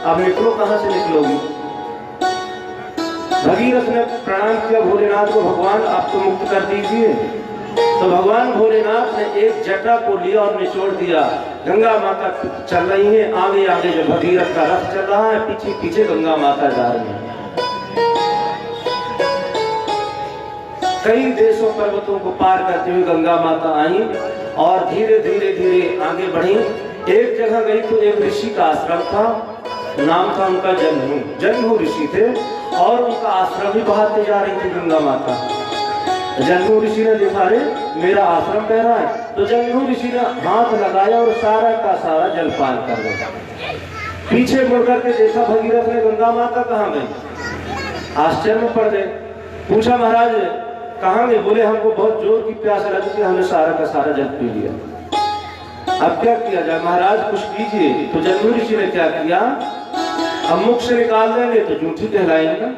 अब निकलो, कहां से निकलोगी? भगीरथ ने प्रणाम किया भोलेनाथ को, भगवान आप तो मुक्त कर दीजिए। तो भगवान भोलेनाथ ने एक जटा को लिया और निचोड़ दिया। गंगा माता चल रही है, आगे आगे जो भगीरथ का रथ चल रहा है, पीछे पीछे गंगा माता जा रही है। कई देशों पर्वतों को पार करते हुए गंगा माता आई और धीरे धीरे धीरे आगे बढ़ी। एक जगह गई तो एक ऋषि का आश्रम था, नाम था उनका जन्मू। जन्मू ऋषि थे और उनका आश्रम भी बहाते जा रही थी गंगा माता। जन्मू ऋषि ने देखा रे मेरा आश्रम बह रहा है, तो जन्मू ऋषि ने हाथ लगाया और सारा का सारा जलपान कर दिया। पीछे मुड़ करके देखा भगीरथ ने गंगा माता कहाँ गई, आश्चर्य में पड़ गए। पूछा महाराज कहाँ गए? बोले हमको बहुत जोर की प्यास लगी थी, हमने सारा का सारा जल पी लिया। अब क्या किया जाए महाराज, कुछ कीजिए। तो जन्मू ऋषि ने क्या किया, अब मुख से निकाल देंगे तो जूठी कहलाएंगे।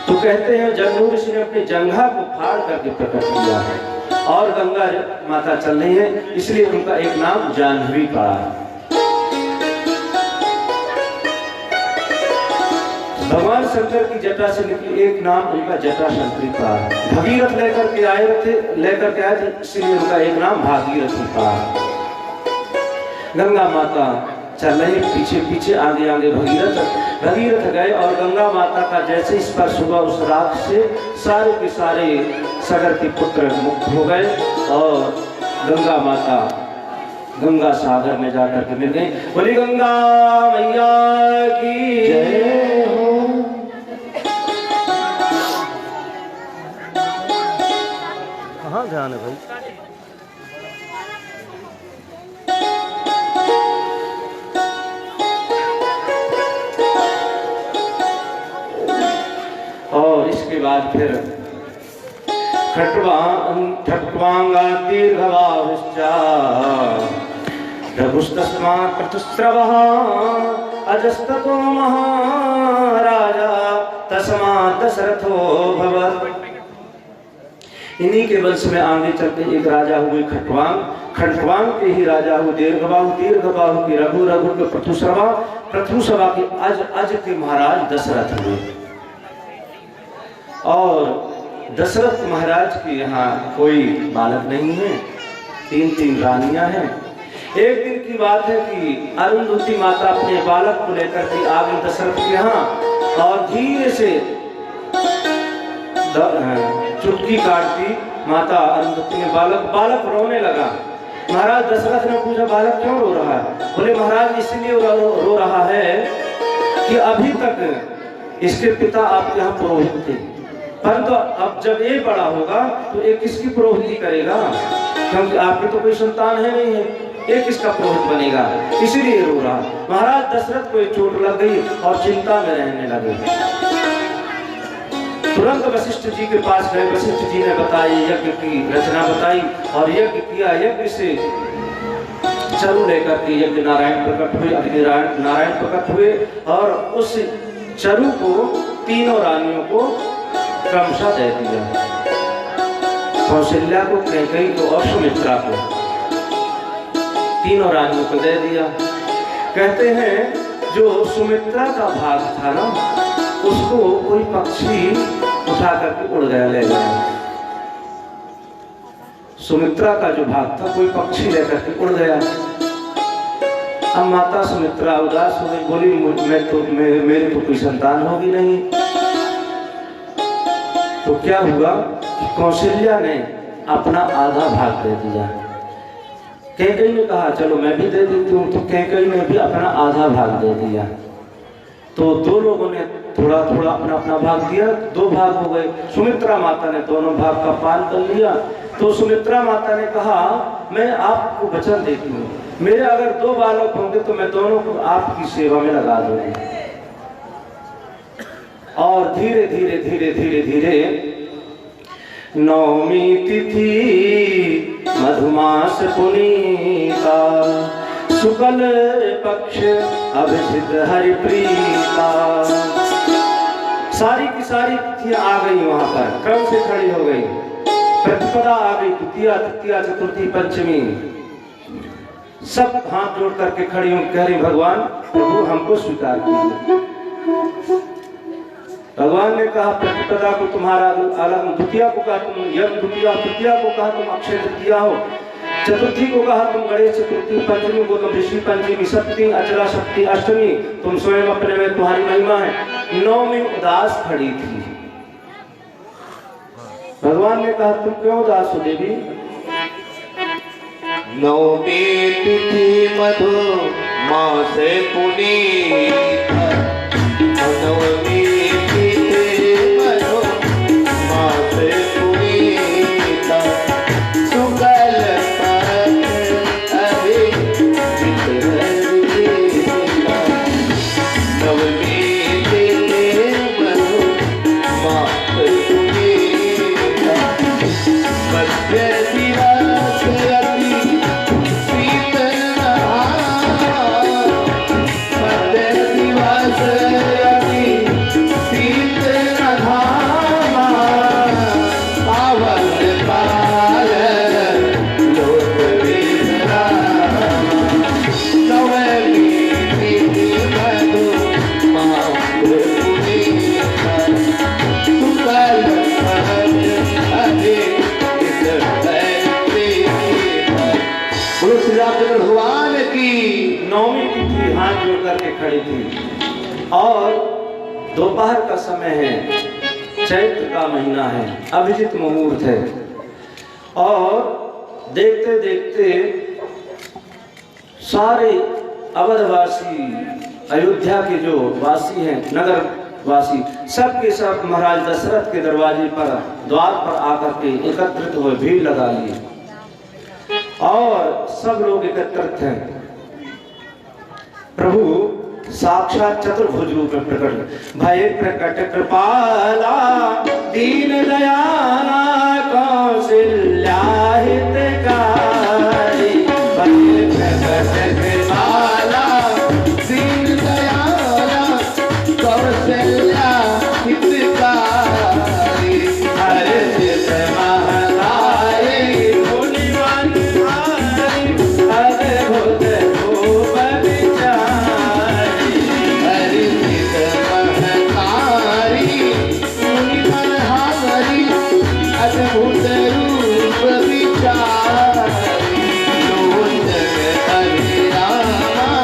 तो कहते हैं जन्मू ऋषि ने अपनी जंघा को फाड़ करके प्रकट किया है और गंगा माता चल रही है, इसलिए उनका एक नाम जाह्नवी पड़ा है। भगवान शंकर की जटा से निकली एक नाम उनका जटा शंकरी पड़ा है। भगीरथ लेकर के आए थे इसलिए उनका एक नाम भागीरथी पड़ा है। गंगा माता चल रही, पीछे पीछे आगे आगे भगीरथ गए और गंगा माता का जैसे स्पर्श हुआ उस राख से सारे के सारे सागर के पुत्र मुक्त हो गए और गंगा माता गंगा सागर में जाकर के मिल गई। बोली गंगा मैया की जय हो। कहाँ ध्यान है भाई? और इसके बाद फिर खट्वांगा दीर्घवाहुश्चा प्रभुस्तस्मात् प्रतुस्रवः अजस्ततो महाराजा तस्मात् दशरथो भवत्। इन्हीं के वंश में आगे चलते एक राजा हुए खट्वांग, खट्वांग के ही राजा हुए दीर्घबाहु, दीर्घबाहु के रघु, रघु के प्रथुसवा, प्रथुसवा के अज, अज के महाराज दशरथ हुए। और दशरथ महाराज के यहाँ कोई बालक नहीं है, तीन तीन रानियां हैं। एक दिन की बात है कि अरुंधति माता अपने बालक को लेकर के आ गई दशरथ के यहाँ और धीरे से चुटकी काटती माता अरुंधति ने बालक रोने लगा। महाराज दशरथ ने पूछा बालक क्यों रो रहा है? बोले महाराज इसलिए रो रहा है कि अभी तक इसके पिता आपके यहाँ पुरोहित थे, परंतु अब जब ये बड़ा होगा तो ये किसकी पुरोहिती करेगा? क्योंकि आपकी तो कोई संतान है नहीं है, ये किसका पुरोहित बनेगा? इसीलिए रो रहा। महाराज दशरथ को चोट लग गई और चिंता में रहने लगे। तुरंत वशिष्ठ जी के पास गए। वशिष्ठ जी ने बताई, यज्ञ की रचना बताई और यज्ञ किया। यज्ञ से चरु लेकर के यज्ञ नारायण प्रकट हुए, अग्नि नारायण प्रकट हुए और उस चरु को तीनों रानियों को क्रमशः दे दिया। कौशल्या को, कैकेयी को और सुमित्रा को, तीनों रानियों को दे दिया। कहते हैं जो सुमित्रा का भाग था ना, उसको कोई पक्षी उठा करके उड़ गया, ले गया। सुमित्रा का जो भाग था कोई पक्षी लेकर के उड़ गया। अब माता सुमित्रा उदास हो गई, बोली मेरी तो कोई संतान होगी नहीं। तो क्या हुआ, कौशल्या ने अपना आधा भाग दे दिया। कैकेयी ने कहा चलो मैं भी दे देती हूँ, तो कैकेयी ने भी अपना आधा भाग दे दिया। तो दो लोगों ने थोड़ा थोड़ा अपना अपना भाग दिया, दो भाग हो गए। सुमित्रा माता ने दोनों भाग का पान कर लिया। तो सुमित्रा माता ने कहा मैं आपको वचन देती हूँ, मेरे अगर दो बालक होंगे तो मैं दोनों को आपकी सेवा में लगा दूंगी। और धीरे धीरे धीरे धीरे धीरे नवमी तिथि मधुमास पुनीता, शुक्ल पक्ष अभिषिक्त हरिप्रीता। सारी की सारी तिथियां आ गई, वहां पर क्रम से खड़ी हो गई। प्रतिपदा आ गई, द्वितीया तृतीया चतुर्थी पंचमी, सब हाथ जोड़ करके खड़ी हूं, कह रही भगवान प्रभु हमको स्वीकार कीजिए। भगवान ने कहा प्रतिपदा को तुम्हारा अलग, द्वितीया को कहा तुम यज्ञ द्वितीया, तृतीया को कहा तुम अक्षय तृतीया हो, चतुर्थी को कहा तुम गणेश चतुर्थी, पंचमी को तुम ऋषि पंचमी, सप्तमी अचला शक्ति अष्टमी तुम स्वयं अपने में तुम्हारी महिमा है। नौमी उदास खड़ी थी। भगवान ने कहा तुम क्यों उदास हो देवी? नवमी तिथि मधुमास पुनीता, नवमी तिथि मधुमास पुनीता, शुक्ल पक्ष अभिषिक्त हरिप्रीता। नवमी तिथि मधुमास पुनीता, मध्य दिवस भगवान की। नौमी तिथि हाथ जोड़ करके खड़ी थी और दोपहर का समय है, चैत्र का महीना है, अभिजीत मुहूर्त है। और देखते देखते सारे अवधवासी, अयोध्या के जो वासी हैं, नगर वासी, सब के सब महाराज दशरथ के दरवाजे पर, द्वार पर आकर के एकत्रित हुए, भीड़ लगा लिए और सब लोग एकत्रित हैं। प्रभु साक्षात चतुर्भुज रूप में प्रकट, भय प्रकट कृपाला दीन दयाला कौशल्या हितकारी, भय प्रकट कृपाला दीन दयाला कौशल्या हितकारी, हर्षित महतारी मुनिवन हारी, अद्भुत रूप विचारी। हर्षित महतारी मुनिवन हारी, अद्भुत रूप विचारी। लोचन हरे रामा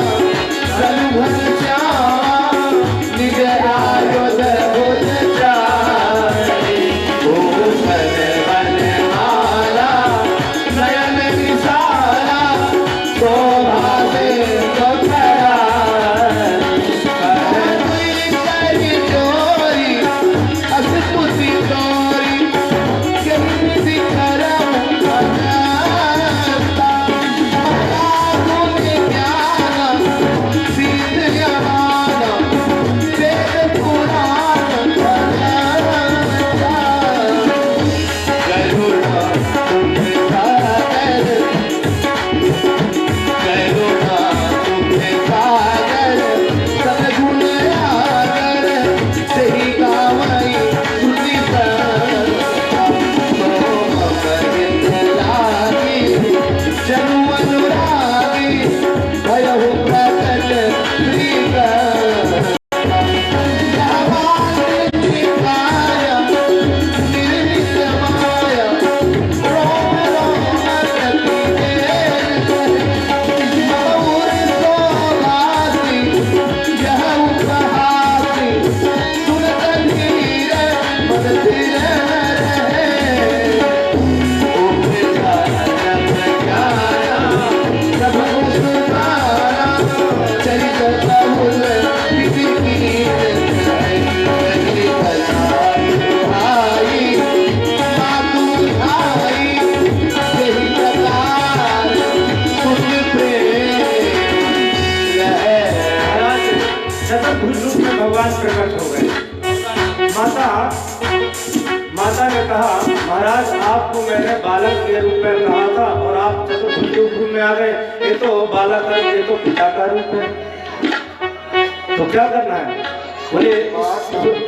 भगवान प्रकट हो गए। माता ने कहा महाराज आपको मैंने बालक के रूप में कहा था और आप चतुर्भुज रूप में आ गए। ये तो बालक है, ये तो पिता का रूप है, तो क्या करना है? बोले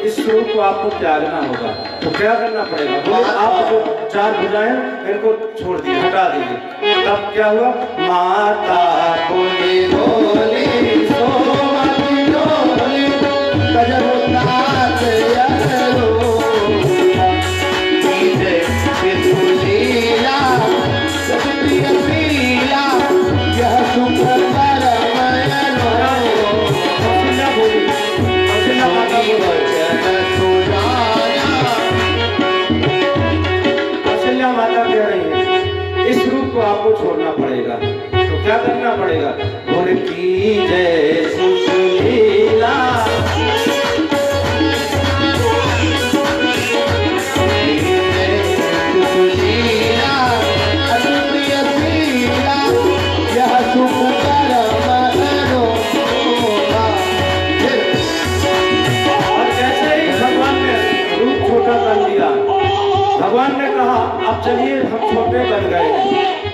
इस रूप को आपको त्यागना होगा। तो क्या करना पड़ेगा? बोले आप जो 4 भुजाएं इनको छोड़ दिए, हटा दीजिए। तब क्या हुआ? माता बोली बोली सोमति डोली कजमुनाथ यरो कीजे विधुलीला सप्रिय लीला यह सुख परमयनो कौशल्या बोली, कौशल्या माता कौशल्या माता कह रही है इस रूप को आपको छोड़ना पड़ेगा। तो क्या करना पड़ेगा? बोले की जय सुशीला भगवान ने कहा अब चलिए हम छोटे बन गए हैं,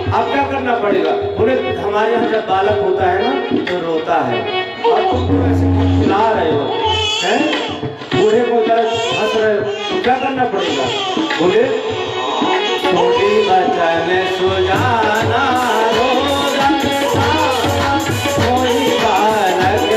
अब क्या करना पड़ेगा? बोले हमारे यहाँ जब बालक होता है ना तो रोता है और तुम तो ऐसे खिला रहे हो हैं, बूढ़े को तरह हंस रहे हो, तो क्या करना पड़ेगा? बोले छोटी बचन सुजाना कोई बालक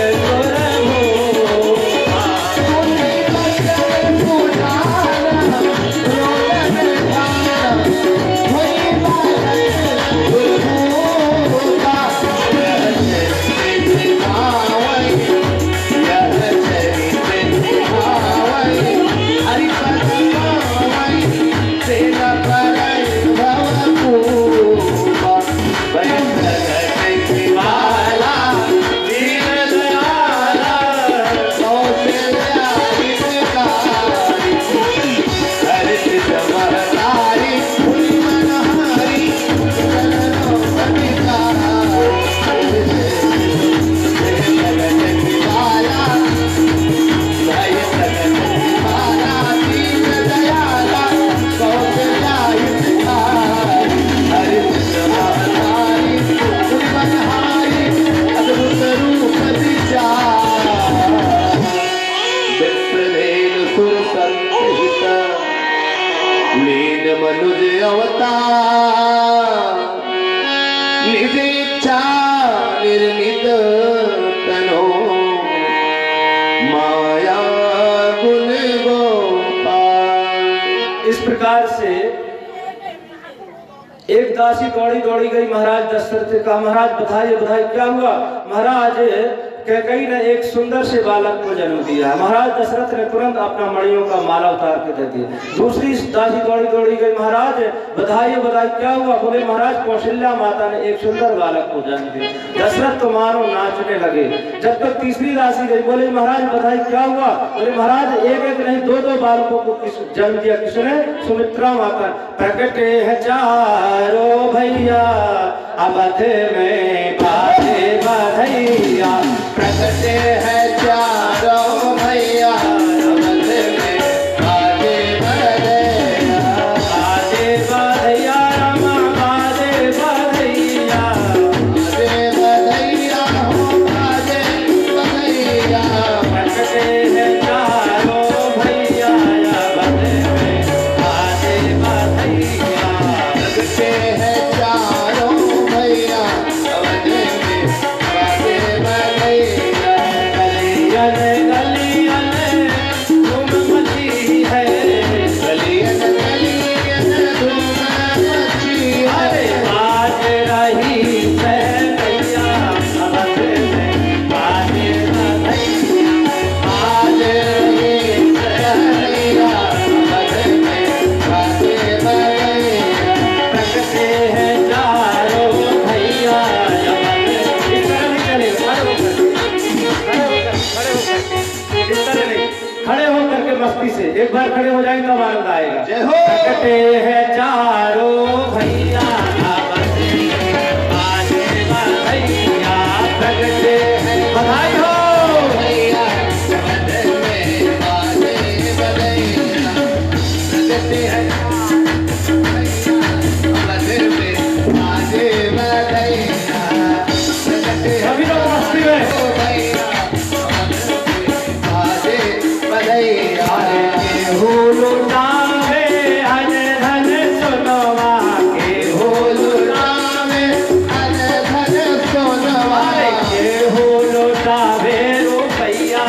मनुज अवतार निदेच्छा निर्मित तनो माया गुण गोपाल। इस प्रकार से एक दासी दौड़ी दौड़ी गई महाराज दशरथ से कहा महाराज बताइए बताइए क्या हुआ? महाराज कैकेयी ने एक सुंदर से बालक को जन्म दिया। महाराज दशरथ ने तुरंत अपना मणियों का माला उतार के दे दिया। दूसरी दासी दौड़ी दौड़ी गई महाराज बताइए बताइए क्या हुआ? बोले महाराज कौशल्या माता ने एक सुंदर बालक को जन्म दिया। दशरथ तो मानो नाचने लगे। जब तक तीसरी दासी गई बोले महाराज बताइए क्या हुआ? बोले महाराज एक एक नहीं 2-2 बालकों को जन्म दिया। किसने? सुमित्रा माता। प्रकटे है चारों भैया अवध में बाजे बधैया, प्रकटे है चारों भैया अवध में बाजे बधैया, बाजे बधैया रमा बाजे बधैया, बाजे बधैया हो बाजे बधैया, प्रकटे है चारों भैया अवध में बाजे बधैया, प्रकटे है चारों भैया अवध में बाजे बधैया। गलियन गलियन धूम मची है, गलियन गलियन धूम मची है, बाज रही सहनैया अवध में बाजे बधैया, बाज रही सहनैया अवध में बाजे बधैया, प्रकटे हैं चारों भैया अवध। इस तरह नहीं चलेगा, खड़े होकर के मस्ती से एक बार खड़े हो जाएंगे तब आनंद आएगा। जय हो। प्रकटे हैं चारों भैया अवध में बाजे बधैया, प्रकटे हैं बधाई हो भैया अवध अरे ये हो लौटावे रुपैया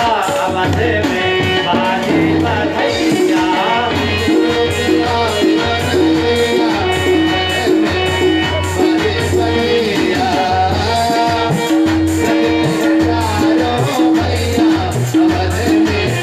अवध में बाजे बधैया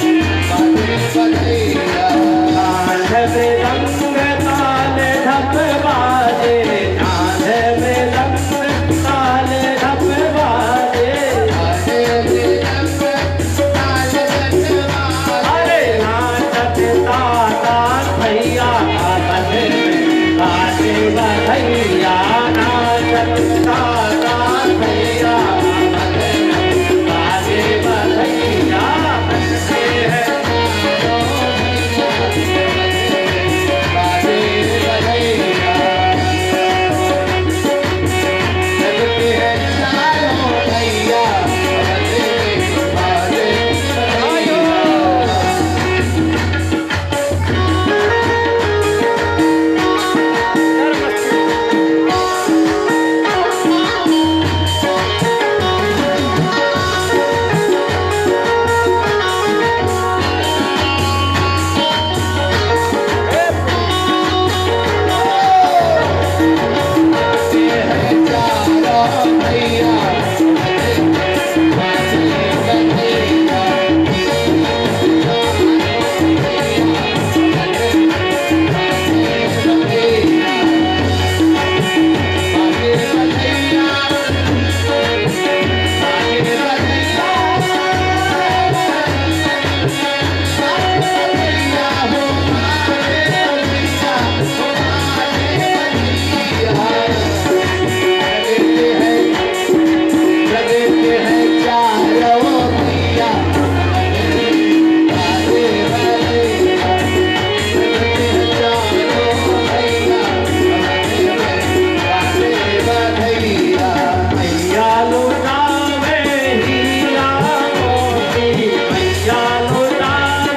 में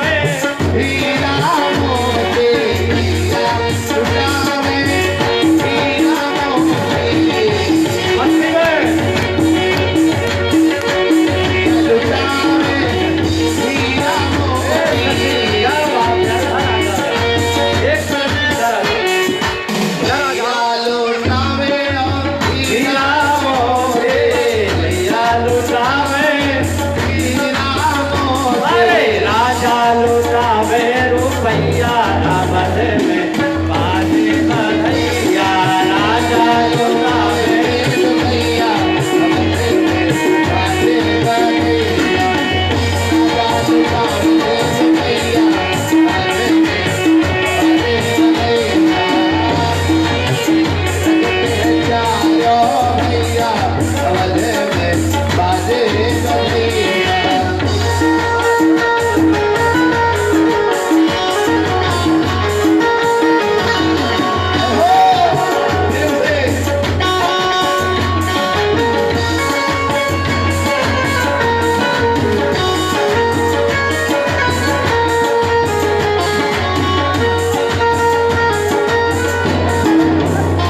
बाजे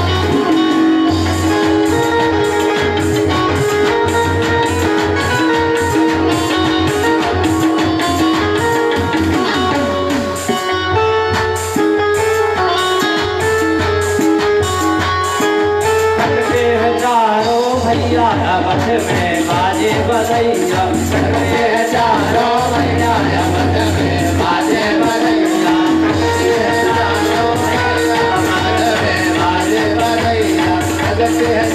बधैया चारों भैया मत में बाजे बधैया चारों भैया मत में बाजे बधैया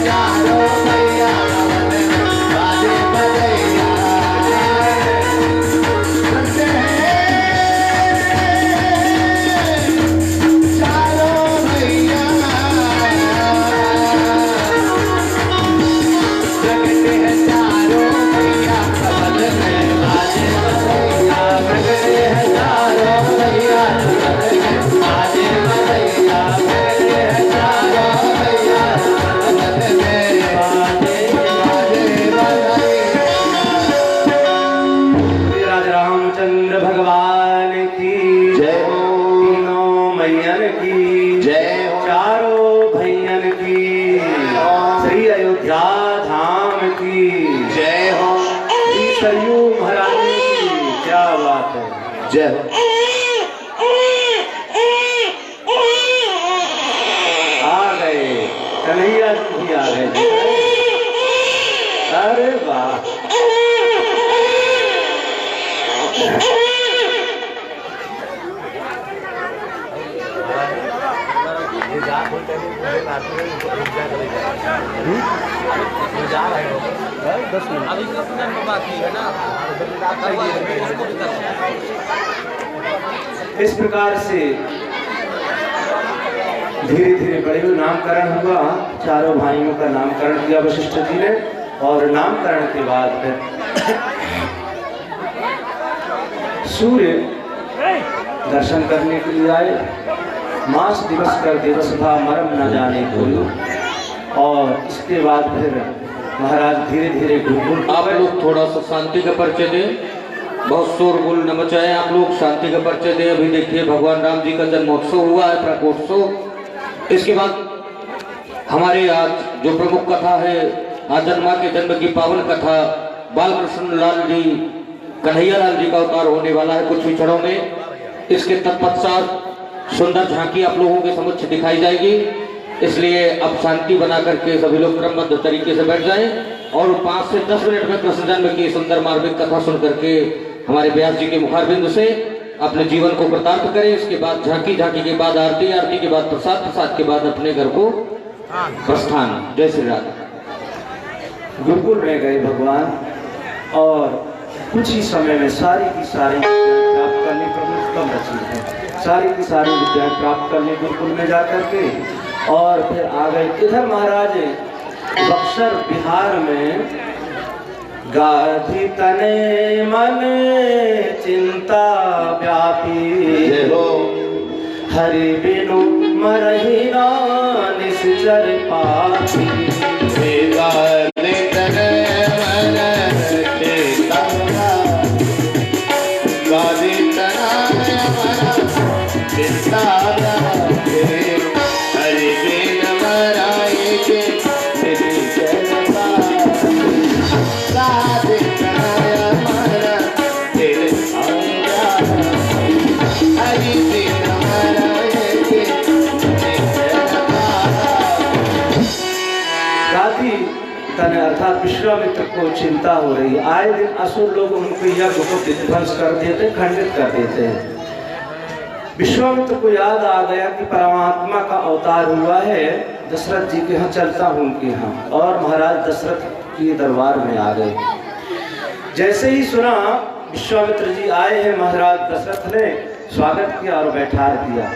चारों भैया मत में बाजे बधैया जय हो। आ गए कन्हैया जी भी आ गए। अरे वाह, इस प्रकार से धीरे धीरे बड़े नामकरण हुआ। चारों भाइयों का नामकरण किया वशिष्ठ जी ने, और नामकरण के बाद फिर सूर्य दर्शन करने के लिए आए। मास दिवस कर दिवस था मरम न जाने कोई। और इसके बाद फिर महाराज धीरे धीरे गुरुकुल। आप लोग थोड़ा सा शांति का परिचय दें, बहुत शोरगुल न मचाएं। आप लोग शांति का परिचय दें। अभी देखिए भगवान राम जी का जन्मोत्सव हुआ है, प्रकोत्सव। इसके बाद हमारे आज जो प्रमुख कथा है, आजन माँ के जन्म की पावन कथा, बाल कृष्ण लाल जी, कन्हैया लाल जी का अवतार होने वाला है कुछ ही क्षणों में। इसके तत्पश्चात सुंदर झांकी आप लोगों के समक्ष दिखाई जाएगी। इसलिए अब शांति बना करके सभी लोग क्रमबद्ध तरीके से बैठ जाएं और 5 से 10 मिनट में कृष्ण जन्म की सुंदर मार्मिक कथा सुन करके हमारे व्यास जी के मुखारबिंद से अपने जीवन को कृतार्थ करें। इसके बाद झांकी, झांकी के बाद आरती, आरती के बाद प्रसाद, प्रसाद के बाद अपने घर को प्रस्थान। जय श्री राम। गुरुकुल रह गए भगवान, और कुछ ही समय में सारी की सारी विद्याएं प्राप्त करने प्रभु कम रची है। सारी की सारी विद्याएं प्राप्त करने गुरुकुल में जाकर के, और फिर आ गए इधर महाराज बक्सर बिहार में। गाधी तने मन चिंता व्यापी, हरि बिनु मरहि ना निश्चर पापी। अर्थात विश्वामित्र को चिंता हो रही। आए दिन असुर लोग उनको यज्ञ को विध्वंस कर देते, खंडित कर देते हैं। विश्वामित्र को याद आ गया कि परमात्मा का अवतार हुआ है, दशरथ जी के यहाँ चलता हूँ उनके यहाँ। और महाराज दशरथ के दरबार में आ गए। जैसे ही सुना विश्वामित्र जी आए हैं, महाराज दशरथ ने स्वागत किया और बैठा दिया।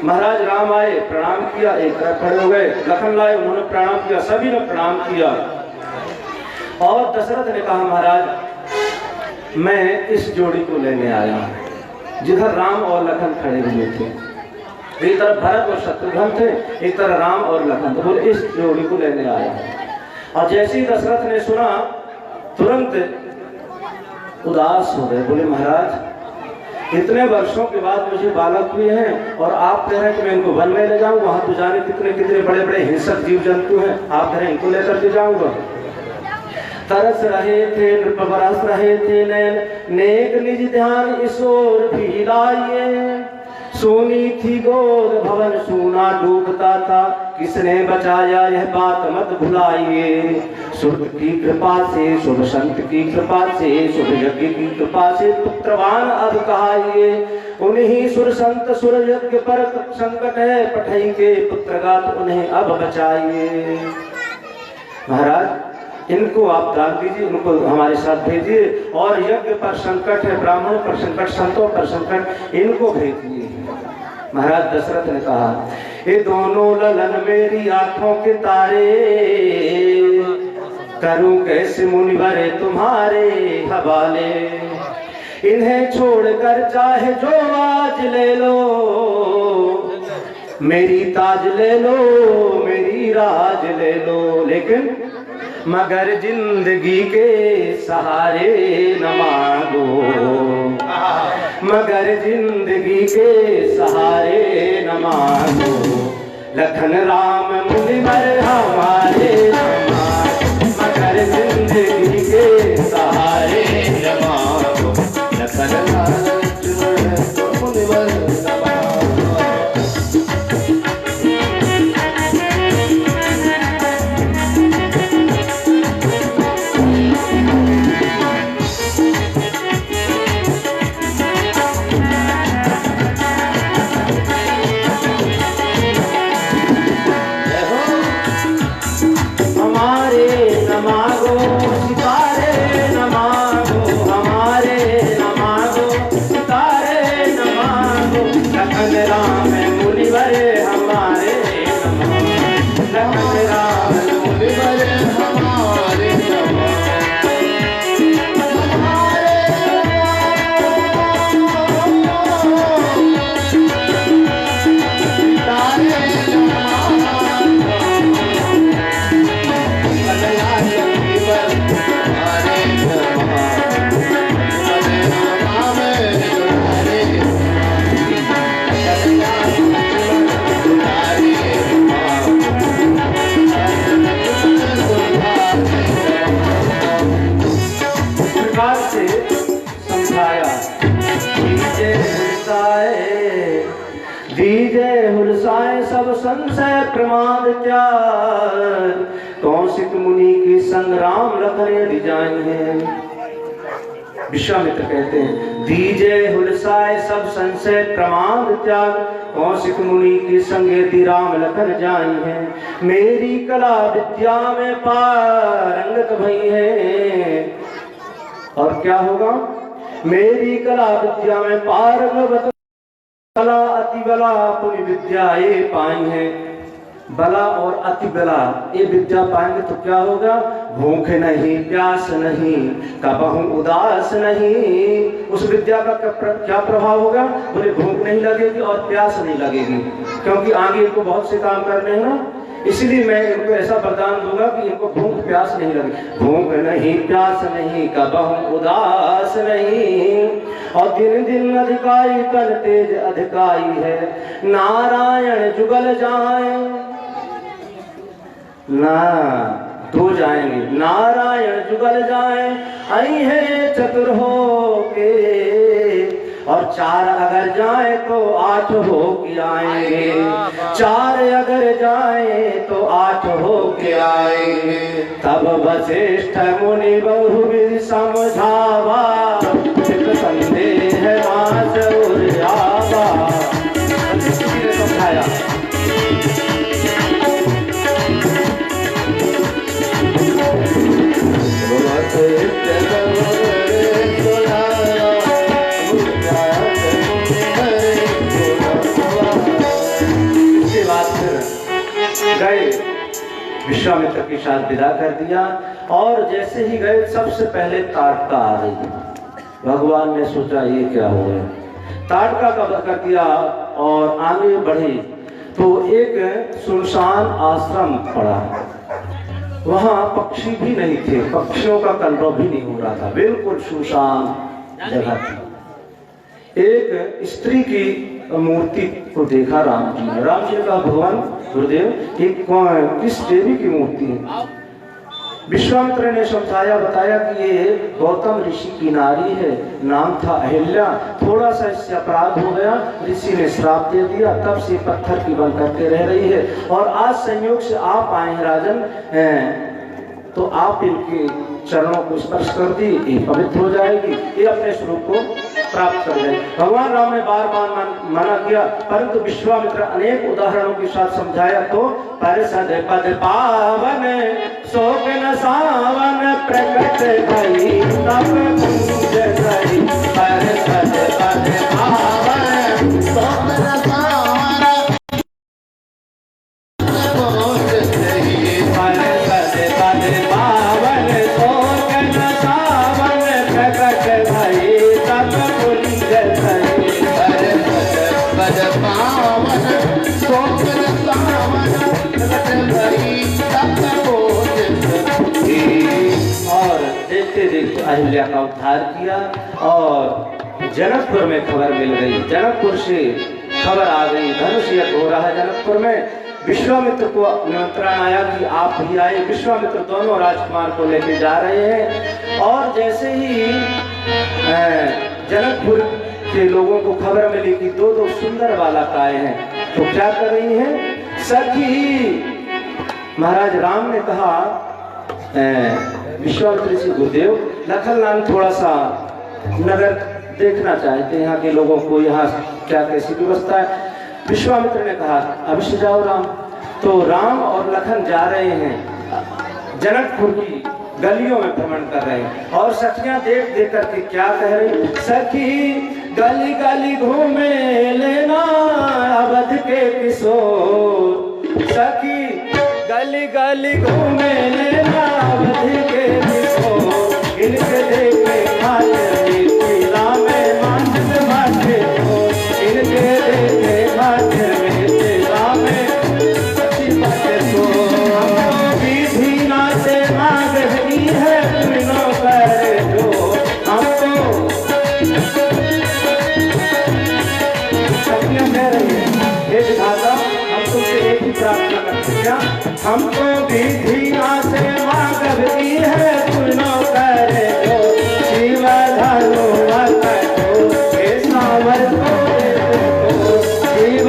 महाराज राम आए, प्रणाम किया, एक तरफ खड़े हो गए। लखन लाए, उन्होंने प्रणाम किया, सभी ने प्रणाम किया। और दशरथ ने कहा महाराज मैं इस जोड़ी को लेने आया हूं। जिधर राम और लखन खड़े हुए थे, एक तरफ भरत और शत्रुघ्न थे, एक तरफ राम और लखन, तो बोले इस जोड़ी को लेने आया। और जैसे ही दशरथ ने सुना तुरंत उदास हो गए। बोले महाराज इतने वर्षों के बाद मुझे बालक हुए हैं, और आप कह रहे हैं कि मैं इनको वन में ले जाऊं। वहां तो जाने कितने कितने बड़े बड़े हिंसक जीव जंतु हैं, आप कह रहे हैं इनको लेकर के जाऊंगा। तरस रहे थे नृप बरस रहे थे नैन, नेक निज ध्यान इस ओर भी लाइए। सोनी थी गोद भवन सोना डूबता था, किसने बचाया यह बात मत भुलाइए। शुभ की कृपा से, शुभ संत की कृपा से, शुभ यज्ञ की कृपा से पुत्रवान अब कहाइए। उन्हीं सुर संत सुर यज्ञ पर संकट है, पठई के पुत्रगात उन्हें अब बचाइए। महाराज इनको आप दान दीजिए, इनको हमारे साथ भेजिए। और यज्ञ पर संकट है, ब्राह्मणों पर संकट, संतों पर संकट, इनको भेजिए। महाराज दशरथ ने कहा ये दोनों ललन मेरी आंखों के तारे, करूं कैसे मुनिवरे तुम्हारे हवाले। इन्हें छोड़कर चाहे जो आज ले लो, मेरी ताज ले लो, मेरी राज ले लो, लेकिन मगर जिंदगी के सहारे न मांगो, मगर जिंदगी के सहारे न मांगो। लखन राम मुनिवर हमारे, मगर जिंदगी के सहारे न मांगो। लखन राम संशय प्रमाद त्याग, कौशिक मुनि के संग राम लखन यदि जाएंगे। विश्वामित्र कहते हैं दीजे हुलसाए सब संशय प्रमाद त्याग, कौशिक मुनि के संग यदि राम लखन जाई हैं। मेरी कला विद्या में पारंगत भई है। और क्या होगा? मेरी कला विद्या में पारंगत, कला अति बला पुनि विद्या ये पाई है। बला और अति बला ये विद्या पाएंगे तो क्या होगा? भूख नहीं, प्यास नहीं, कबहू उदास नहीं। उस विद्या का क्या प्रभाव होगा? बोले भूख नहीं लगेगी और प्यास नहीं लगेगी, क्योंकि आगे इनको बहुत से काम करने हैं ना। इसलिए मैं इनको ऐसा वरदान दूंगा कि इनको भूख प्यास नहीं लगेगी। भूख नहीं, प्यास नहीं, कबहू उदास नहीं। और दिन दिन अधिकाई कल तेज अधिकाई है, नारायण जुगल जाए ना दो जाएंगे। नारायण जुगल जाए आई है चतुर हो के, और चार अगर जाए तो आठ हो के आएंगे। चार अगर जाए तो आठ हो के आएंगे। तब वशिष्ठ मुनि बहुविध समझावा, चित संदेह मास उर्जावा। समझाया गए, विश्वामित्र के साथ विदा कर दिया। और जैसे ही गए सबसे पहले ताटका आ गई। भगवान ने सोचा ये क्या हो गया, ताटका का कर दिया और आगे बढ़े तो एक सुनसान आश्रम पड़ा। वहां पक्षी भी नहीं थे, पक्षियों का कलरव भी नहीं हो रहा था, बिल्कुल सुनसान जगह थी। एक स्त्री की मूर्ति को देखा राम जी ने। राम जी ने कहा भगवान गुरुदेव ये किस देवी की मूर्ति है? विश्वामित्र ने समझाया, बताया कि ये गौतम ऋषि की नारी है, नाम था अहिल्या। थोड़ा सा इससे अपराध हो गया, ऋषि ने श्राप दे दिया, तब से पत्थर की बन करके रह रही है। और आज संयोग से आप आए हैं राजन, तो आप इनके चरणों को स्पर्श कर दी, ये पवित्र हो जाएगी, ये अपने स्वरूप को प्राप्त कर जाएगी। भगवान राम ने बार बार मना किया, परंतु विश्वामित्र अनेक उदाहरणों के साथ समझाया। तो परिषद पद पावन शोक न सावन प्रकट भई तब पूज गई। परिषद पद पावन शोक न सावन अहिल्या का उद्धार किया। और जनकपुर में खबर मिल गई, जनकपुर से खबर आ गई धनुष यज्ञ हो रहा है जनकपुर में। विश्वामित्र को निमंत्रण आया कि आप भी आए। विश्वामित्र दोनों राजकुमार को लेकर जा रहे हैं। और जैसे ही जनकपुर के लोगों को खबर मिली कि दो दो सुंदर बालिकाएं हैं, तो क्या कर रही हैं? सखी महाराज राम ने कहा विश्वामित्र जी गुरुदेव लखन लाल थोड़ा सा नगर देखना चाहते हैं, यहाँ के लोगों को, यहाँ क्या कैसी व्यवस्था है। विश्वामित्र ने कहा अवश्य जाओ राम। तो राम और लखन जा रहे हैं, जनकपुर की गलियों में भ्रमण कर रहे हैं। और सखियां देख देख करके क्या कह रही? सखी गली गली घूमे लेना अवध के किशोर। सखी गली गली घूमे लेना अवध के किशोर। इनके देखे खातिर तेरा में मानस बाटे हो। इनके देखे खातिर में तेरा में बाटे हो। विधि ना से मांग रही है तीनों पर जो हमको सखियां कह रही है हे विधाता हम तुमसे एक ही प्रार्थना करते हैं, हमको विधि ना से मांग रही है तीनों पर जो शिव धनु मत को हे सावर को शिव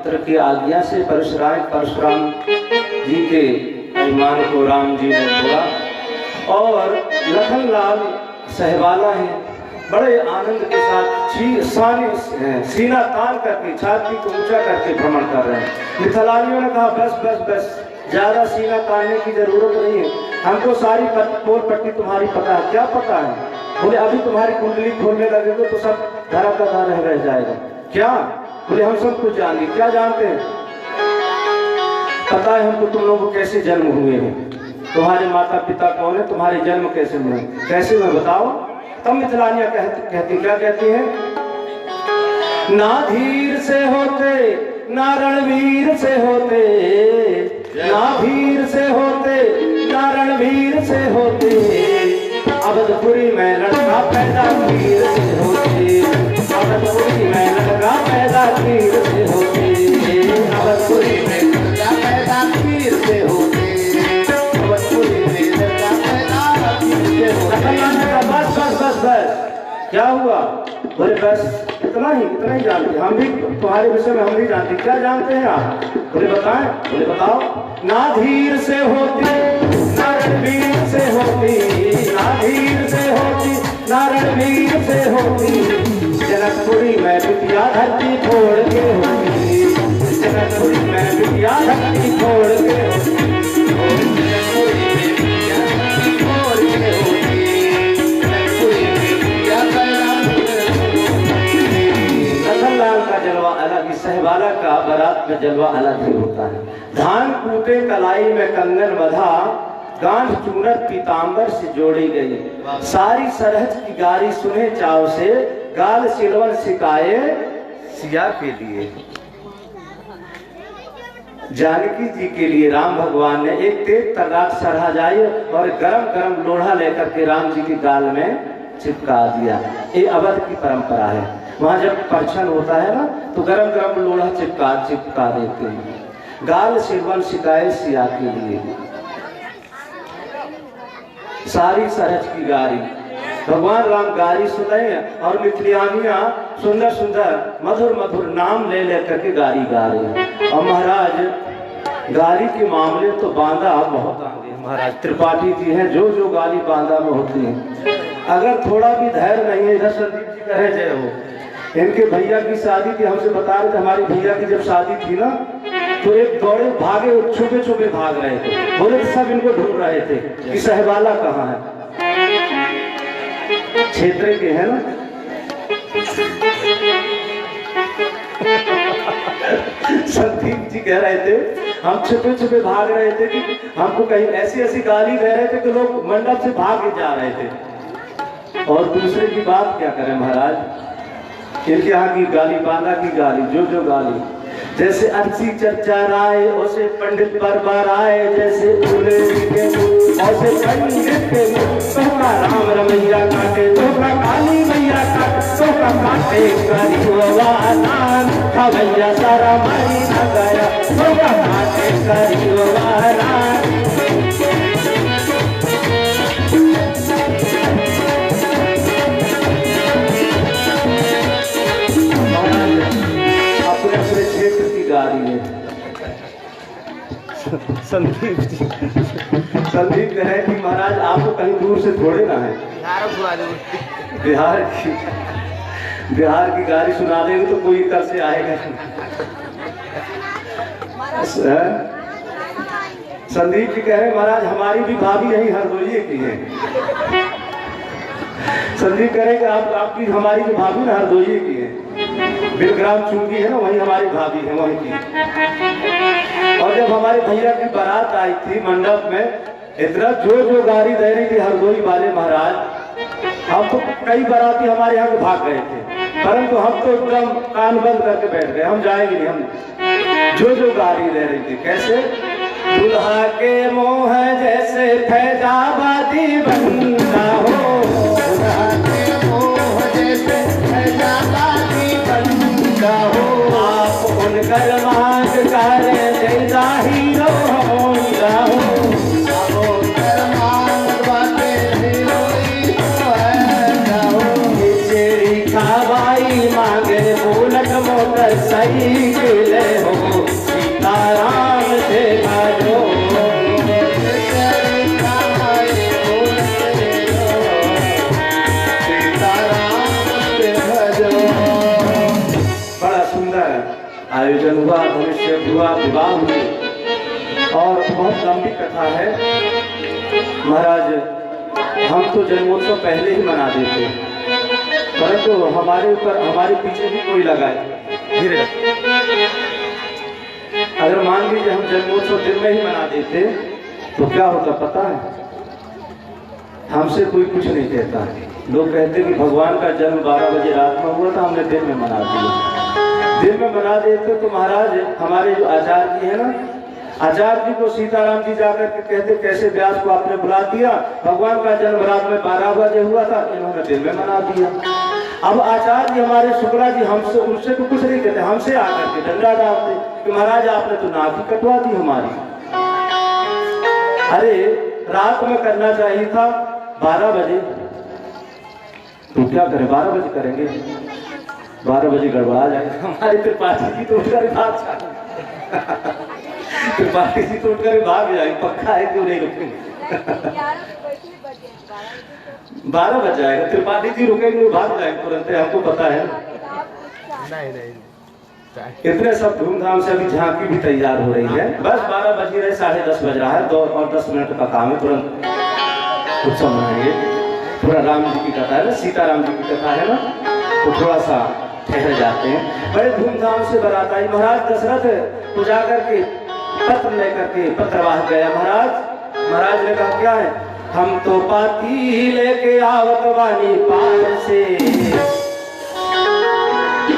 पुत्र की आज्ञा से परशुराम जी के अभिमान को राम जी ने बोला। और लखनलाल सहबाला है, बड़े आनंद के साथ सीना तान करके छाती को ऊंचा करके भ्रमण कर रहे हैं। मिथिलानियों ने कहा बस बस बस, ज्यादा सीना तानने की जरूरत नहीं है, हमको सारी पोर पट्टी तुम्हारी पता है। क्या पता है? बोले अभी तुम्हारी कुंडली खोलने लगेगा तो सब धरा का धरा रह जाएगा। क्या? बोले हम सब कुछ जानेंगे। क्या जानते हैं? पता है हमको तुम लोगों को कैसे जन्म हुए हैं, तुम्हारे माता पिता कौन है, तुम्हारे जन्म कैसे हुए, कैसे हुए बताओ। तब मिथिलानियां कहती क्या कहती हैं? ना धीर से होते ना रणवीर से होते, ना धीर से होते ना रणवीर से होते, अवधपुरी में लड़का पैदा वीर से होते, अवधपुरी में लड़का पैदा वीर से होते, अवधपुरी में लड़का पैदा वीर से होते, अवधपुरी में लड़का पैदा वीर से होते। बस बस बस बस, क्या हुआ? बोले बस इतना ही जानते, हम भी तुम्हारे विषय में हम भी जानते। क्या जानते हैं आप? बोले बताएं। बोले बताओ। ना धीर से होती ना रणवीर से होती, ना धीर से होती ना रणवीर से होती, जनकपुरी में बिटिया धरती फोड़ के होती, जनकपुरी में बिटिया धरती फोड़ के होती, जनकपुरी में बिटिया धरती फोड़ के होती, जनकपुरी में बिटिया लखनलाल का जलवा अलग ही, सहबाला का बारात का जलवा अलग ही होता है। धान कूटे कलाई में कंगन बधा, गांठ चूनर पीतांबर से जोड़ी गई, सारी सरहज की गारी सुने चाव से, गाल सिलवन सिकाए सिया के लिए। जानकी जी के लिए राम भगवान ने एक तेज तर्राट सरहा जाई और गरम गरम लोढ़ा लेकर के राम जी के गाल में चिपका दिया। ये अवध की परंपरा है। वहां जब परछन होता है ना तो गरम गरम लोढ़ा चिपका देते हैं। गाल सिलवन सिकाए सिया के लिए, सारी सरहज की गारी। भगवान राम गारी सुनाए और मिथिलानियां सुंदर सुंदर मधुर मधुर नाम ले लेकर के गारी गा रहे हैं। और महाराज गाली के मामले तो बांधा बहुत आगे है। महाराज त्रिपाठी जी हैं, जो गाली बांधा में होती है। अगर थोड़ा भी धैर्य नहीं है, इधर संदीप जी कहे जय हो, इनके भैया की शादी थी, हमसे बता रहे थे हमारी भैया की जब शादी थी ना तो एक दौड़े भागे, छुपे छुपे भाग रहे थे। बोले तो सब इनको ढूंढ रहे थे कि सहबाला कहाँ है। क्षेत्र के है ना। संदीप जी कह रहे थे हम छुपे छुपे भाग रहे थे कि हमको कहीं ऐसी ऐसी गाली दे रहे थे कि लोग मंडप से भाग जा रहे थे। और दूसरे की बात क्या करें महाराज, इनके यहाँ की गाली बांधा की गाली, जो गाली, जैसे अर्ची चर्चा राय उसे पंडित बरबार आए, जैसे उले के ऐसे पंडित के तो का राम रमैया काटे, तो का काली मैया काटे, तो का काटे करिवानान खवैया सारा मारी न गया, तो का काटे करिवानान। संदीप कहे कि महाराज आपको कहीं दूर से थोड़े ना है, बिहार की गाली सुना देंगे तो कोई इधर से आएगा। संदीप जी कह रहे महाराज हमारी भी भाभी यही हरदोई की है। संदीप कह रहे कि आपकी हमारी जो भाभी ना हरदोई की है, बिलग्राम चुंगी है ना, वही हमारी भाभी है वहीं की। और जब हमारे भैया की बारात आई थी मंडप में, इतना जो गाड़ी दे रही थी हरदोई वाले महाराज, हम तो कई बाराती हमारे यहाँ भाग गए थे, परंतु हम तो एकदम कान बंद करके बैठ गए, हम जाएंगे नहीं। हम जो गाड़ी दे रही थी, कैसे दुल्हा के मोह जैसे फैजाबादी बंदा हो, दुल्हा के मोह जैसे फैजाबादी बंदा हो, आप उनकर मांग कर जैसा हीरो होगा हो, अब उनकर मांग बाते हीरोई होगा हो, चेरी खावाई मांगे बुलेट मोटर साइकिल हो, आयोजन हुआ, भविष्य हुआ, विवाह हुए और बहुत लंबी कथा है। महाराज हम तो जन्मोत्सव पहले ही मना देते, परंतु हमारे ऊपर हमारे पीछे भी कोई लगाए। अगर मान लीजिए हम जन्मोत्सव दिन में ही मना देते तो क्या होता पता है? हमसे कोई कुछ नहीं कहता। लोग कहते कि भगवान का जन्म 12 बजे रात में हुआ था, हमने दिन में मना दिया। दिन में मना देते तो महाराज हमारे जो आचार्य जी है ना, आचार्य जी को सीताराम जी जाकर के कहते कैसे व्यास को आपने बुला दिया, भगवान का जन्म रात में 12 बजे हुआ था, इन्होंने दिन में मना दिया। अब आचार्य जी हमारे शुक्ला जी हमसे उनसे तो कुछ नहीं कहते, हमसे आकर के डंडा डालते कि महाराज आपने तो नाक ही कटवा दी हमारी। अरे रात में करना चाहिए था 12 बजे, तो क्या करें 12 बजे करेंगे, 12 बजे गड़बड़ा जाएगा। हमारे त्रिपाठी जी तो उठकर भाग जाए, त्रिपाठी जी तो उठकर भाग जाए, पक्का है क्यों नहीं रुकेंगे। 12 बज जाएगा, त्रिपाठी जी रुकेंगे भाग जाएंगे तुरंत, हमको पता है। इतने सब धूमधाम से अभी झांकी भी तैयार हो रही है, बस 12 बज रहे, 10:30 बज रहा है, 2 और 10 मिनट का काम है, तुरंत उत्सव मनाएंगे। थोड़ा राम जी की कथा है ना, सीताराम जी की कथा है ना, तो थोड़ा सा ठहर जाते हैं। बड़े धूमधाम से बारात आई। महाराज दशरथ को जाकर के पत्र लेकर के पत्रवाह गया। महाराज ने कहा क्या है? हम तो पाती लेके आवत वाली पार से,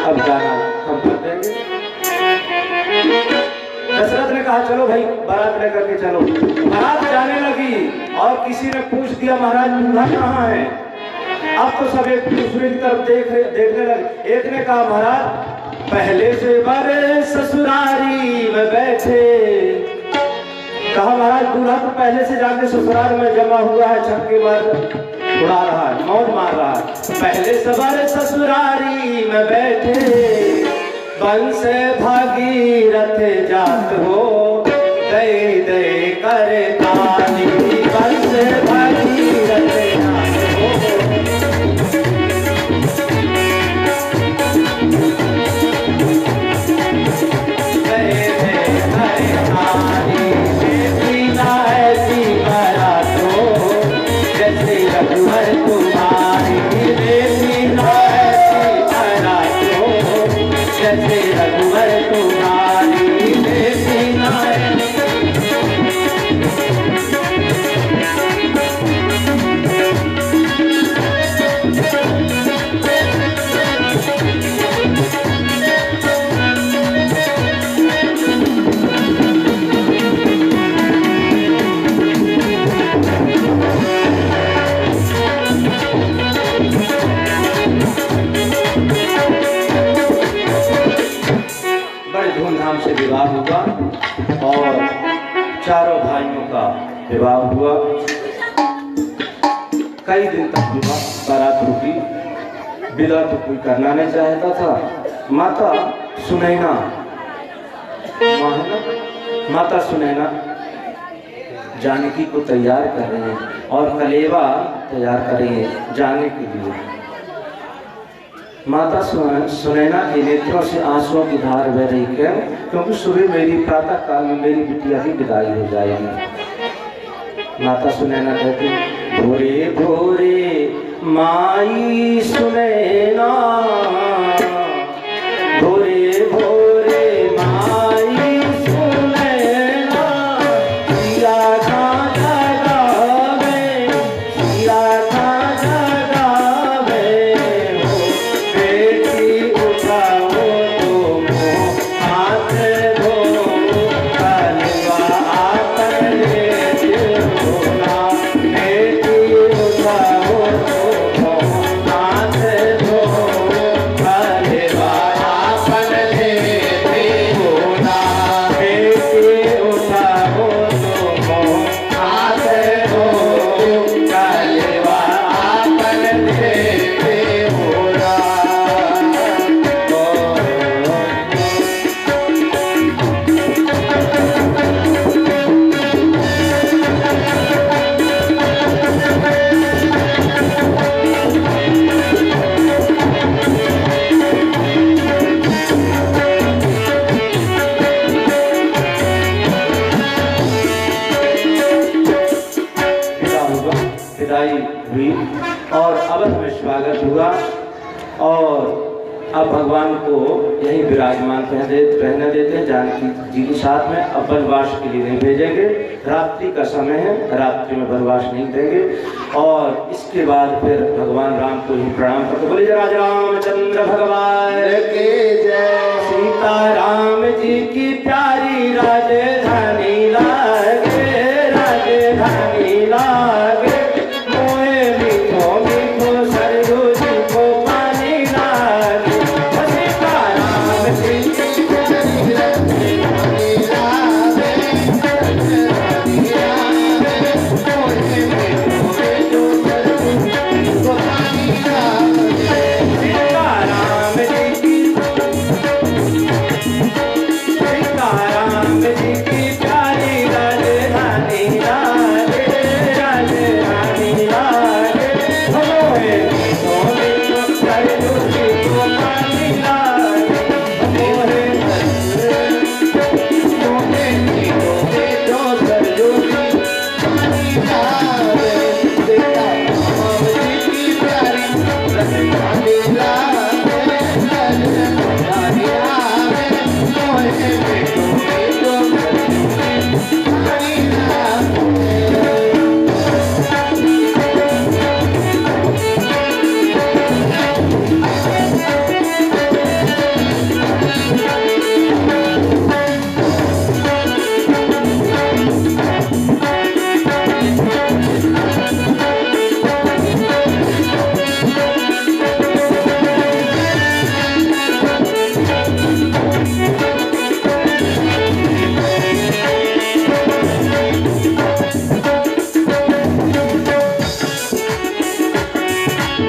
अब जाना हम कर देंगे। दशरथ ने कहा चलो भाई बारात लेकर के चलो। बारात जाने लगी और किसी ने पूछ दिया महाराज दूल्हा कहाँ है? अब तो सब एक दूसरे की तरफ देखने लगे। एक ने कहा महाराज पहले से बड़े ससुरारी में बैठे। कहा महाराज दूल्हा तो पहले से जाके ससुराल में जमा हुआ है, छक्के मार उड़ा रहा है, मौज मार रहा है। पहले से बड़े ससुरारी में बैठे, बंस भागीरथ जात हो, दे दे कर ताली, बंस भागीरथ जात हो। रघुवर तुम्हारी जैसे रघुवर तुम्हारी से विवाह हुआ और चारों भाइयों का विवाह हुआ। कई दिन तक विवाह बारात रुकी। विदा तो कोई करना नहीं चाहता था। माता सुनैना माता सुनैना जानकी को तैयार कर रहे हैं और कलेवा तैयार कर रही है जाने के लिए। माता सुनैना के नेत्रों से आंसुओं की धार बह रही है, क्योंकि सुबह मेरी प्रातः काल में मेरी बिटिया की विदाई हो जाएगी। माता सुनैना कहती भोरे भोरे माई सुनैना, भोरे भोरे माई सुनैना, सिया का जगावे, सिया का जगावे, हो बेटी उठाओ तुम हाथ धो, कलवा आकर ले धोना, बेटी उठाओ तुम हाथ धो, कलवा विदाई हुई और अवध में स्वागत हुआ। और अब भगवान को यही विराजमान रहने देते हैं जानकी जी के साथ में। अब वनवास के लिए नहीं भेजेंगे, रात्रि का समय है, रात्रि में वनवास नहीं देंगे। और इसके बाद फिर भगवान राम को ही प्रणाम करते बोले राजा रामचंद्र भगवान के जय। सीता राम जी की प्यारी राजधानी लागे, राजधानी लागे, मोहे मीठो मीठो सरयू जी को पानी लागे। सीता राम जी की प्यारी राजधानी लागे, राजधानी लागे, मोहे मीठो मीठो सरयू जी को पानी लागे। सीता राम जी की प्यारी राजधानी लागे, राजधानी लागे, मोहे मीठो मीठो सरयू जी को पानी लागे। मोहे मीठो मीठो सरयू जी पानी लागे। सीता राम जी की प्यारी राजधानी लागे, राजधानी लागे, मोहे मीठो मीठो पानी लागे।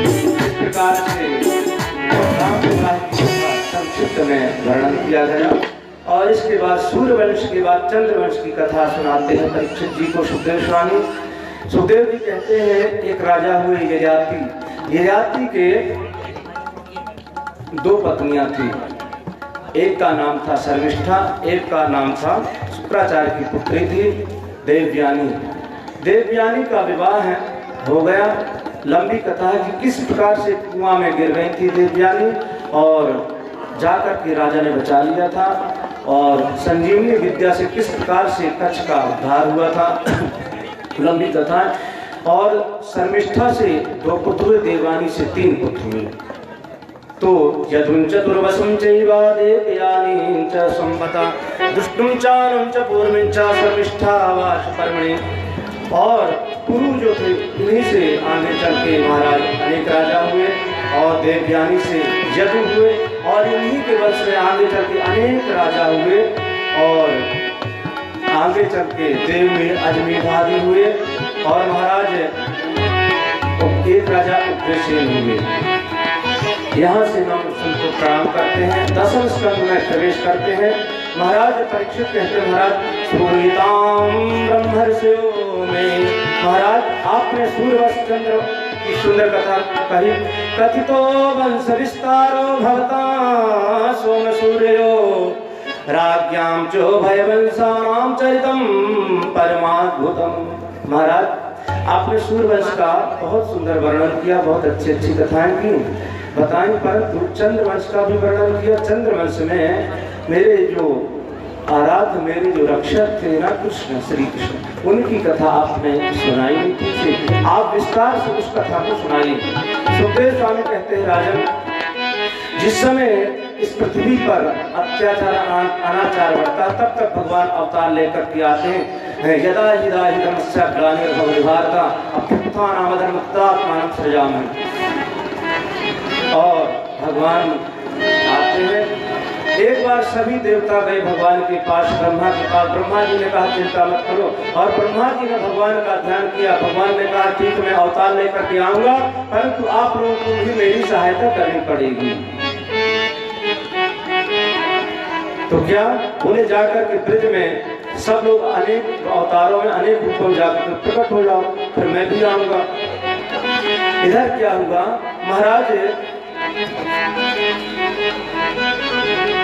इस प्रकार से राम विवाह की कथा संक्षिप्त में वर्णन किया गया। और इसके बाद सूर्यवंश के बाद चंद्रवंश की कथा सुनाते हैं परीक्षित जी को सुखदेव स्वामी। सुखदेव जी कहते हैं एक राजा हुए ययाति। ययाति के दो पत्नियां थी, एक का नाम था शर्मिष्ठा, एक का नाम था शुक्राचार्य की पुत्री थी देवयानी। देवयानी का विवाह हो गया। लंबी कथा है कि किस प्रकार से कुआं में गिर गई थी देवयानी और जाकर के राजा ने बचा लिया था। और संजीवनी विद्या से किस प्रकार से कच्छ का उद्धार हुआ था, लंबी कथा है। और शर्मिष्ठा से 2 पुत्र हुए, देवयानी से 3 पुत्र हुए। तो यदुं चतुर्वसुं चैवा देवयानी च संवता दुष्टुं चानुं च पूर्वं च शर्मिष्ठा वाच परमणि। और पुरु जो थे इन्हीं से आगे चल के महाराज अनेक राजा हुए और देवयानी से यदु हुए और इन्हीं के वंश में आगे चल के अनेक राजा हुए और आगे चल के देव में अजमेढ़ादि हुए और महाराज एक राजा उग्रसेन हुए। यहाँ से हम संतो प्रणाम करते हैं, 10वें स्कंद में प्रवेश करते हैं। महाराज परीक्षित कहते हैं महाराज सूर्यताम ब्रह्मर्षियों में, महाराज आपने सूर्यवंश चंद्र की सुंदर कथा कही। कथितो वंश विस्तारो भवता सोम सूर्यो राज्ञां चो भयवंशानां चरितम परमाद्भुतम। महाराज आपने सूर्यवंश का बहुत सुंदर वर्णन किया, बहुत अच्छी अच्छी कथाएं की बताएं, परंतु चंद्रवंश का भी वर्णन किया। चंद्रवंश में मेरे जो आराध्य, मेरे जो रक्षक थे ना कृष्ण, श्री कृष्ण, उनकी कथा आपने सुनाई नहीं थी। आप विस्तार से उस कथा को सुनाइए। सुखदेव स्वामी कहते हैं राजन, जिस समय इस पृथ्वी पर अत्याचार अनाचार बढ़ता तब तक भगवान अवतार लेकर के आते हैं। यदा हिदा हि धर्मस्य ग्लानिर्भवति भारत अभ्युत्थानमधर्ममुक्तात्मानं सृजामि। और भगवान आते हैं। एक बार सभी देवता गए भगवान के पास, ब्रह्मा के पास। ब्रह्मा जी ने कहा चिंता मत करो, और ब्रह्मा जी ने भगवान का ध्यान किया। भगवान ने कहा ठीक मैं अवतार लेकर के आऊंगा, परंतु आप लोगों को भी मेरी सहायता करनी पड़ेगी। तो क्या उन्हें जाकर के ब्रज में सब लोग अनेक अवतारों में अनेक रूपों में जाकर प्रकट हो जाओ, फिर मैं भी आऊंगा। इधर क्या हुआ महाराज,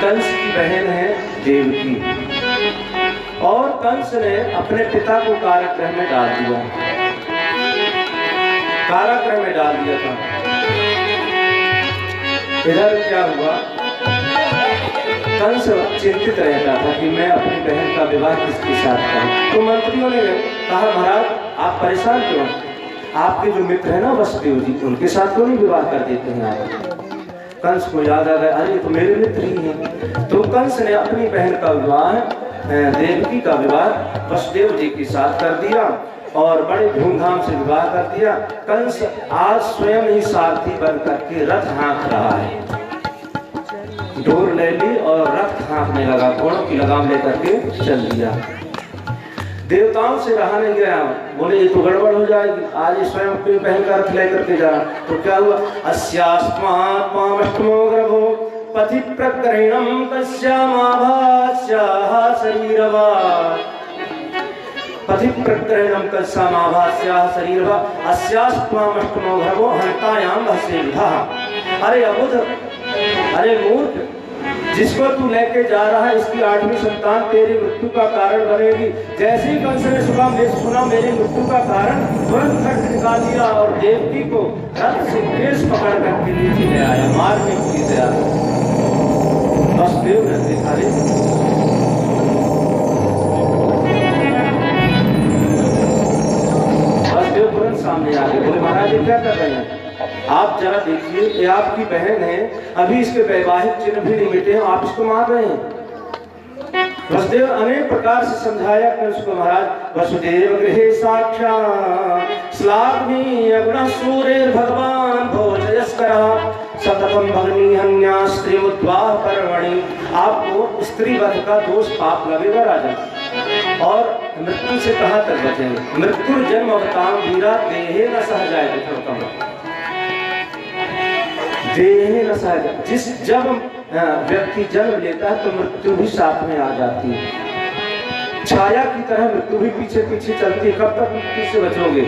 कंस की बहन है देवकी, और कंस ने अपने पिता को कारागृह में डाल दिया। कारागृह में डाल दिया था। इधर क्या हुआ, कंस चिंतित रहता था कि मैं अपनी बहन का विवाह किसके साथ करूं। तो मंत्रियों ने कहा महाराज आप परेशान क्यों, आपके जो मित्र है ना वसुदेव जी, उनके साथ क्यों नहीं विवाह कर देते हैं आप। कंस को याद आ गया, अरे तो मेरे मित्र ही हैं। तो कंस ने अपनी बहन का विवाह, देवकी का विवाह वसुदेव जी के साथ कर दिया और बड़े धूमधाम से विवाह कर दिया। कंस आज स्वयं ही सारथी बन करके रथ हाँक रहा है, डोर ले ली और रथ हाँकने लगा, घोड़ों की लगाम लेकर के चल दिया। देवताओं से रहा नहीं गया, बोले ये तो गड़बड़ हो जाएगी, आज स्वयं अपनी बहन का रथ लेकर के जा। तो क्या हुआ, अस्यास्मात्मामष्टमो गर्भो पथि प्रकरणम तस्यामाभास्याः शरीरवा, पथि प्रकरणम तस्यामाभास्याः शरीरवा अस्यास्मामष्टमो गर्भो हंतायाम भस्येभः। अरे अबुध, अरे मूर्ख, जिसको तू लेके जा रहा है इसकी 8वीं संतान तेरी मृत्यु का कारण बनेगी। जैसे ही कंस ने सुना मेरी मृत्यु का कारण, तुरंत खड्ग निकाल दिया और देवकी को रथ से केस पकड़ करके नीचे ले आया, मारने की तैयार। वसुदेव ने देखा, वसुदेव तुरंत सामने आ गए, बोले महाराज ये क्या कर रहे हैं, आप जरा देखिए ये आपकी बहन है, अभी इसके वैवाहिक चिन्ह भी नहीं मिटे हैं, आप इसको मार रहे हैं। वसुदेव अनेक प्रकार से समझाया कंस को, महाराज वसुदेव गृहे साक्षात् श्लाघ्नी अगुण सूर्य भगवान भोजयस्करः सततम भगनी हन्या स्त्री उद्वाह पर्वणि। आपको स्त्री वध का दोष पाप लगेगा राजन, और मृत्यु से कहां तक बचेंगे। मृत्यु जन्म अवताम वीरा देहे न सह जाए, देह न सह जाए। जिस जब व्यक्ति जन्म लेता है तो मृत्यु भी साथ में आ जाती है, छाया की तरह मृत्यु भी पीछे पीछे चलती है। कब तक मृत्यु से बचोगे।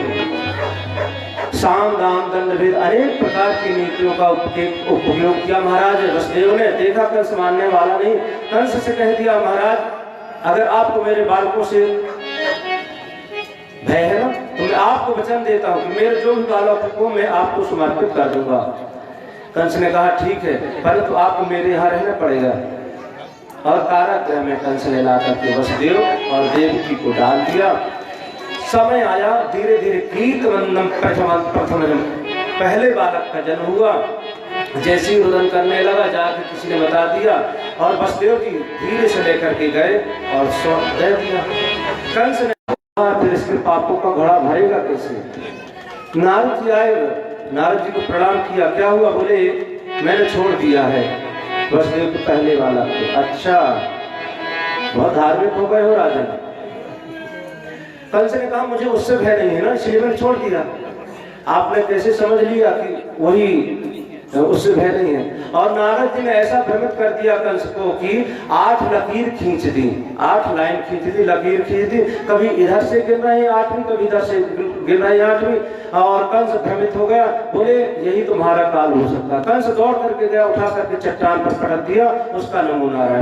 साम दाम दंड भेद अनेक प्रकार की नीतियों का उपयोग किया महाराज वसुदेव ने। देखा कंस मानने वाला नहीं, कंस से कह दिया महाराज अगर आपको मेरे बालकों से भय है ना, तो मैं आपको वचन देता हूँ कि मेरे जो भी बालक को मैं आपको समर्पित कर दूंगा। कंस ने कहा ठीक है, परंतु तो आपको मेरे यहाँ रहना पड़ेगा। और कारागृह में कंस ने ला करके वसुदेव और देवकी को डाल दिया। समय आया, धीरे धीरे कीर्तवंदम प्रथम पहले बालक का जन्म हुआ। जैसे ही रुदन करने लगा जाकर किसी ने बता दिया, और वसुदेव जी धीरे से लेकर के गए और सौंप दे दिया। कंस ने फिर इसके पापों का घड़ा भरेगा कैसे। नारद जी आए, नारद जी को प्रणाम किया, क्या हुआ, बोले मैंने छोड़ दिया है वसुदेव को पहले वाला को। अच्छा, बहुत धार्मिक हो गए हो राजन। कंस ने कहा मुझे उससे भय नहीं है ना, इसलिए मैंने छोड़ दिया। आपने कैसे समझ लिया कि वही उससे भय नहीं है। और नारद जी ने ऐसा भ्रमित कर दिया कंस को कि 8 लकीर खींच दी, 8 लाइन खींच दी, लकीर खींच दी, कभी इधर से गिर रहा है 8वीं, कभी इधर से गिर रहा है 8वीं। और कंस भ्रमित हो गया, बोले यही तुम्हारा काल हो सकता। कंस दौड़ करके गया, उठा करके चट्टान पर पटक दिया, उसका नमूना रहा।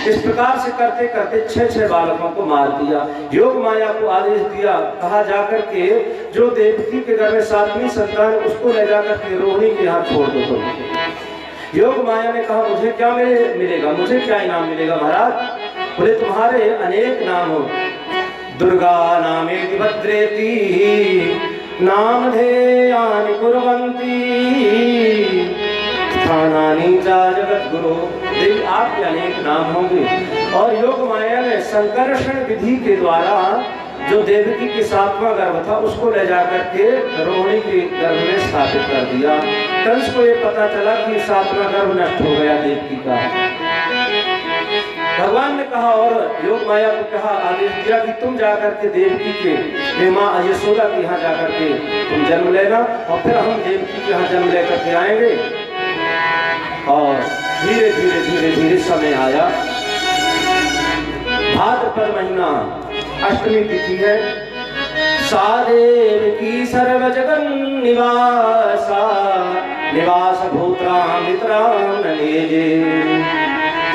इस प्रकार से करते करते 6 बालकों को मार दिया। योग माया को आदेश दिया, कहा जाकर के जो देवकी के घर में 7वीं संतान उसको ले जाकर के रोहिणी के हाथ छोड़ दो तुम। योग माया ने कहा मुझे क्या मिलेगा, मुझे क्या इनाम मिलेगा महाराज। बोले तुम्हारे अनेक नाम हो, दुर्गा नामेति भद्रेति नामधेयानि कुर्वन्ति स्थानानि च जगद्गुरो। देवी आपके अनेक नाम होंगे। और योग माया ने संकर्षण विधि के द्वारा जो देवकी के 7वां गर्भ था उसको ले जाकर के रोहिणी के गर्भ में स्थापित कर दिया। कंस को ये पता चला कि 7वां गर्भ नष्ट हो गया देवकी का। भगवान ने कहा और योग माया को कहा, आदेश दिया कि तुम जाकर के देवकी के माँ यशोदा के यहाँ जाकर के तुम जन्म लेना, और फिर हम देवकी के यहाँ जन्म लेकर के आएंगे। और धीरे धीरे धीरे धीरे समय आया, भाद्रपद महीना, अष्टमी तिथि है। सादेव की सर्व जगन निवासा निवास भूत्राम वितराम नलेजे।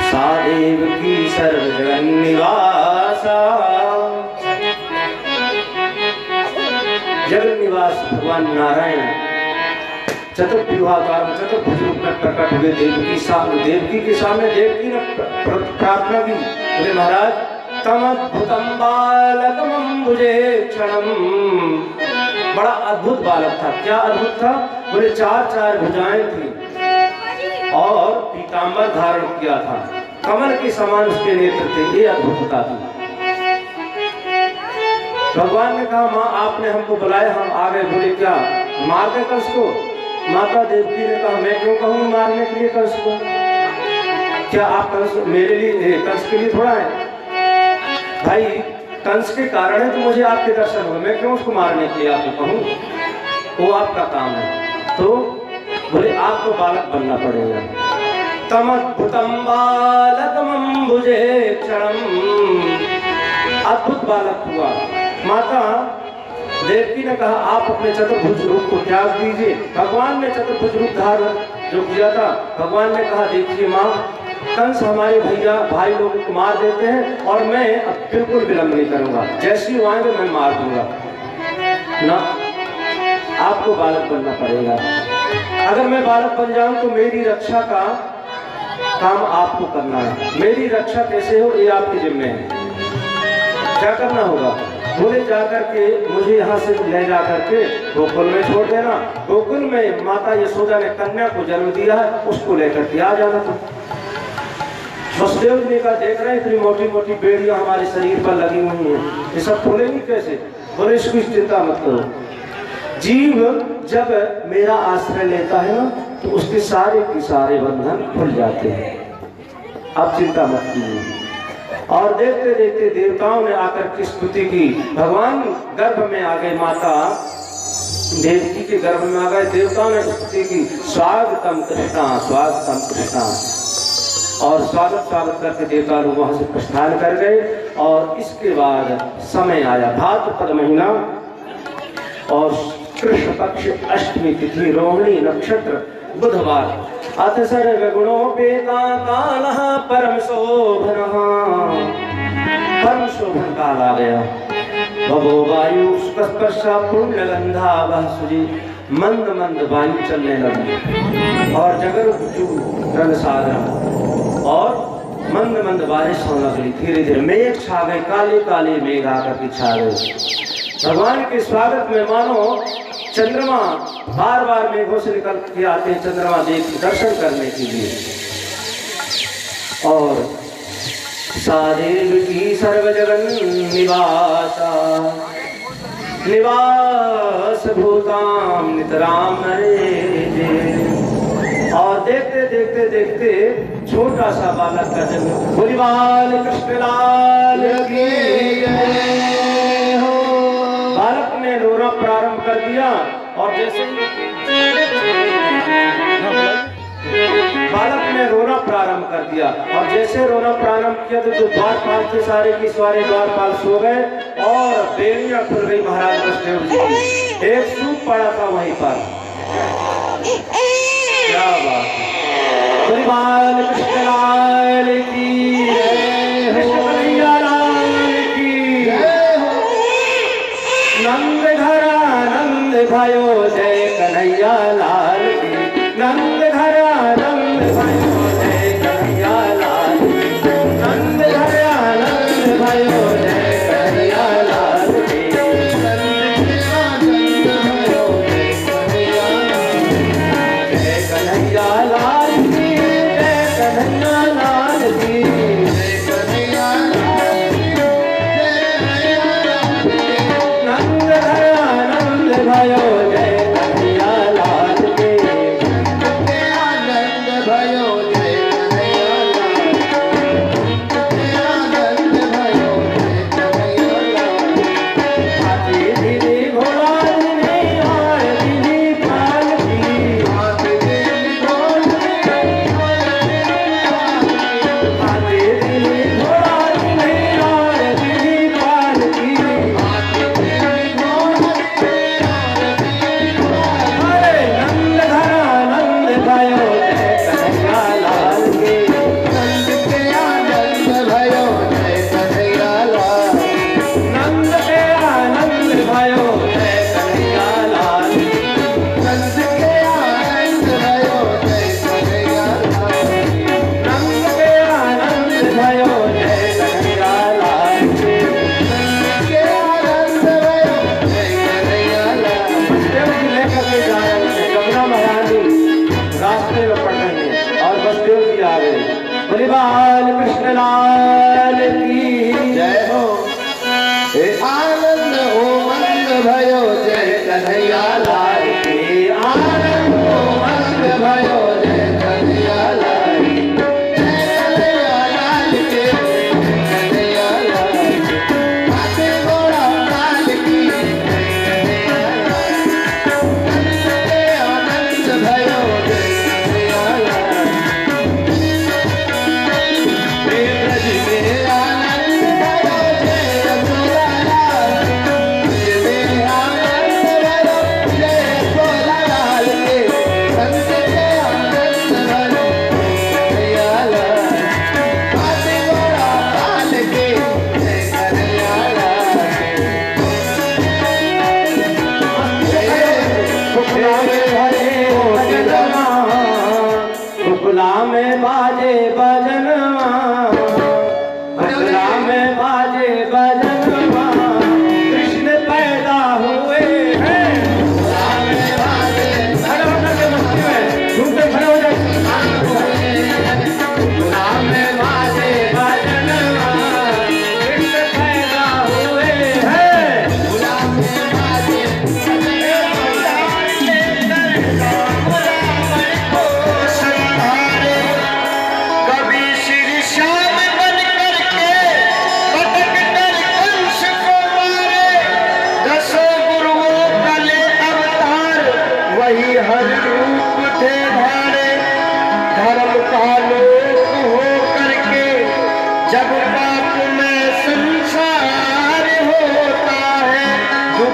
सादेव की सर्व जगन निवासा, जगन निवास पास भगवान नारायण चतुर्व्यूहाकार में चतुर्भुज रूप में प्रकट हुए। देवकी के सामने देवकी ने प्रार्थना की, बोले महाराज तम अद्भुतम बालकमंबुजे क्षणम। बड़ा अद्भुत बालक था। क्या अद्भुत था? बोले चार भुजाएं थी और पीतांबर धारण किया था, कमल के समान उसके नेत्र थे। ये अद्भुतता थी। भगवान ने कहा माँ आपने हमको बुलाया, हम आ गए। बोले क्या मार दे कंस को? माता देवकी ने कहा मैं क्यों कहूँ मारने के लिए कंस को? क्या आप कंस मेरे लिए कंस के लिए थोड़ा है भाई? कंस के कारण है तो मुझे आपके दर्शन हुए, मैं क्यों उसको मारने के लिए आपको कहूँ? वो आपका काम है। तो बोले आपको बालक बनना पड़ेगा। तमद्भुतम बालकमंबुजे क्षणम। अद्भुत बालक हुआ। माता देवकी ने कहा आप अपने चतुर्भुज रूप को त्याग दीजिए। भगवान ने चतुर्भुज रूप धारण जो किया था, भगवान ने कहा देखिए माँ कंस हमारे भाई लोगों को मार देते हैं और मैं अब बिल्कुल विलंब नहीं करूंगा, जैसी वो आएंगे मैं मार दूंगा ना। आपको बालक बनना पड़ेगा। अगर मैं बालक बन जाऊं तो मेरी रक्षा का काम आपको करना है। मेरी रक्षा कैसे हो ये आपके जिम्मे है। क्या करना होगा? बोले जाकर के मुझे यहाँ से ले जाकर के गोकुल में छोड़ देना। गोकुल में माता यशोदा ने कन्या को जन्म दिया है, उसको लेकर के आ जाना। तो वसुदेव जी का देख रहे हैं इतनी मोटी मोटी बेड़ियां हमारे शरीर पर लगी हुई हैं, ये सब खुलेंगी कैसे? बोले इसकी चिंता मत करो। जीव जब मेरा आश्रय लेता है ना तो उसके सारे के सारे बंधन खुल जाते हैं। आप चिंता मत कीजिए। और देखते देखते देवताओं ने आकर की स्तुति की। भगवान गर्भ में आ गए, माता देवकी के गर्भ में आ गए। देवताओं ने स्तुति की, स्वागतम कृष्णा स्वागतम कृष्णा। और स्वागत करके देवता लोग वहां से प्रस्थान कर गए। और इसके बाद समय आया भाद्रपद महीना और कृष्ण पक्ष अष्टमी तिथि, रोहिणी नक्षत्र, बुधवार। अथ सर्वगुणोपेता कालः परम शोभनः। परम शोभन काल आ गया। भवो वायु स्पर्शा पुण्यगंधा वह सुजी। मंद मंद वायु चलने लगी और जगर रंग सागर और मंद मंद बारिश होने लगी। धीरे धीरे मेघ छा गए, काले काले मेघ आकर के छा गए। भगवान के स्वागत में मानो चंद्रमा बार बार मेघों से निकल के आते हैं, चंद्रमा दर्शन करने के लिए। और सादेव की सर्व जगन निवास भूताम नितराम नरे। और देखते देखते देखते छोटा सा बालक का जन्म। बोली बाल कृष्ण लाल की जय हो। बालक ने रोना प्रारंभ कर दिया और जैसे बालक ने रोना प्रारंभ कर दिया और जैसे रोना प्रारंभ किया तो जो द्वारपाल थे सारे के सारे द्वारपाल सो गए और बेड़ियां खुल गई महाराज वसुदेव जी की। एक सूप पड़ा था वहीं पर। क्या बात है। बाल कृष्ण लाल की जय हो, कन्हैया लाल की जय हो। नंद घरा नंद भयो जय कन्हैया लाल की। नंद घरा नंद भयो जय कन्हैया लाल की। नंद घरा नंद भयो जय कन्हैया लाल की। जय कन्हैया लाल की, जय कन्हैया लाल की, जय कन्हैया लाल की, जय कन्हैया लाल की। नंद घरा नंद भयो जय कन्हैया लाल की। नंद भयो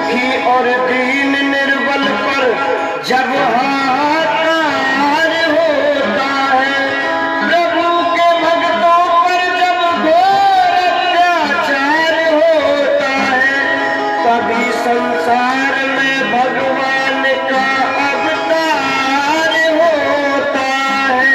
दुखी और दीन निर्बल पर जब हाहाकार होता है, प्रभु के भक्तों पर जब घोर अत्याचार होता है, तभी संसार में भगवान का अवतार होता है।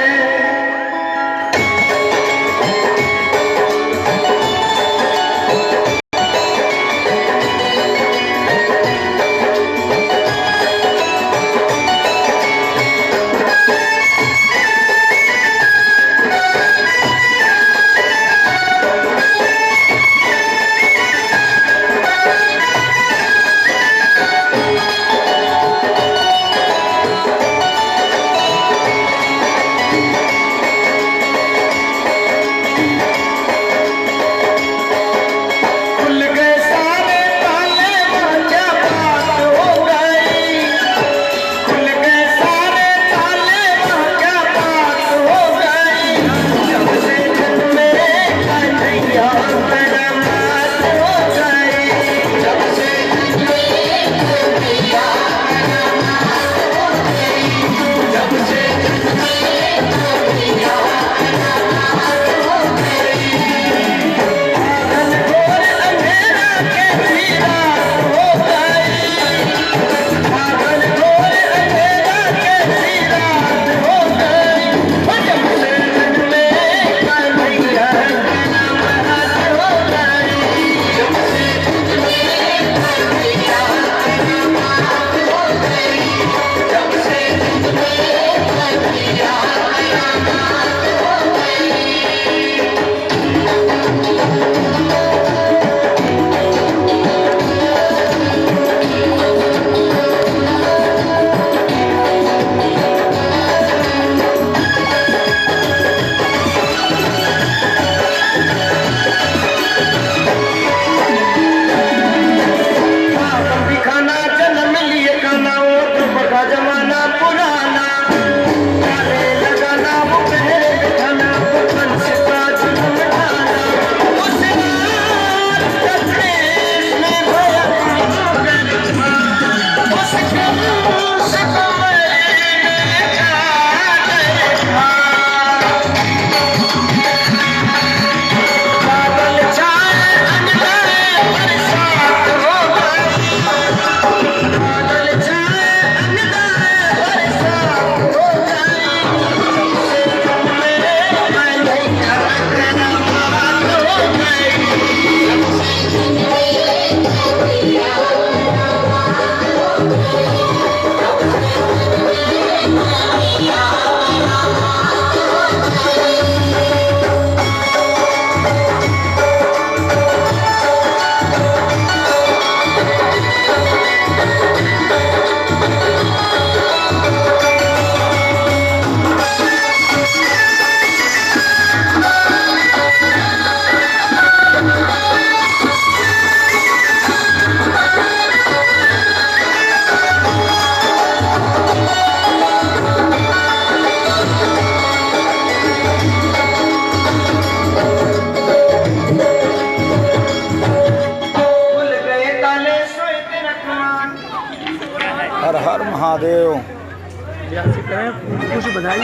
हर हर महादेव। कुछ बधाई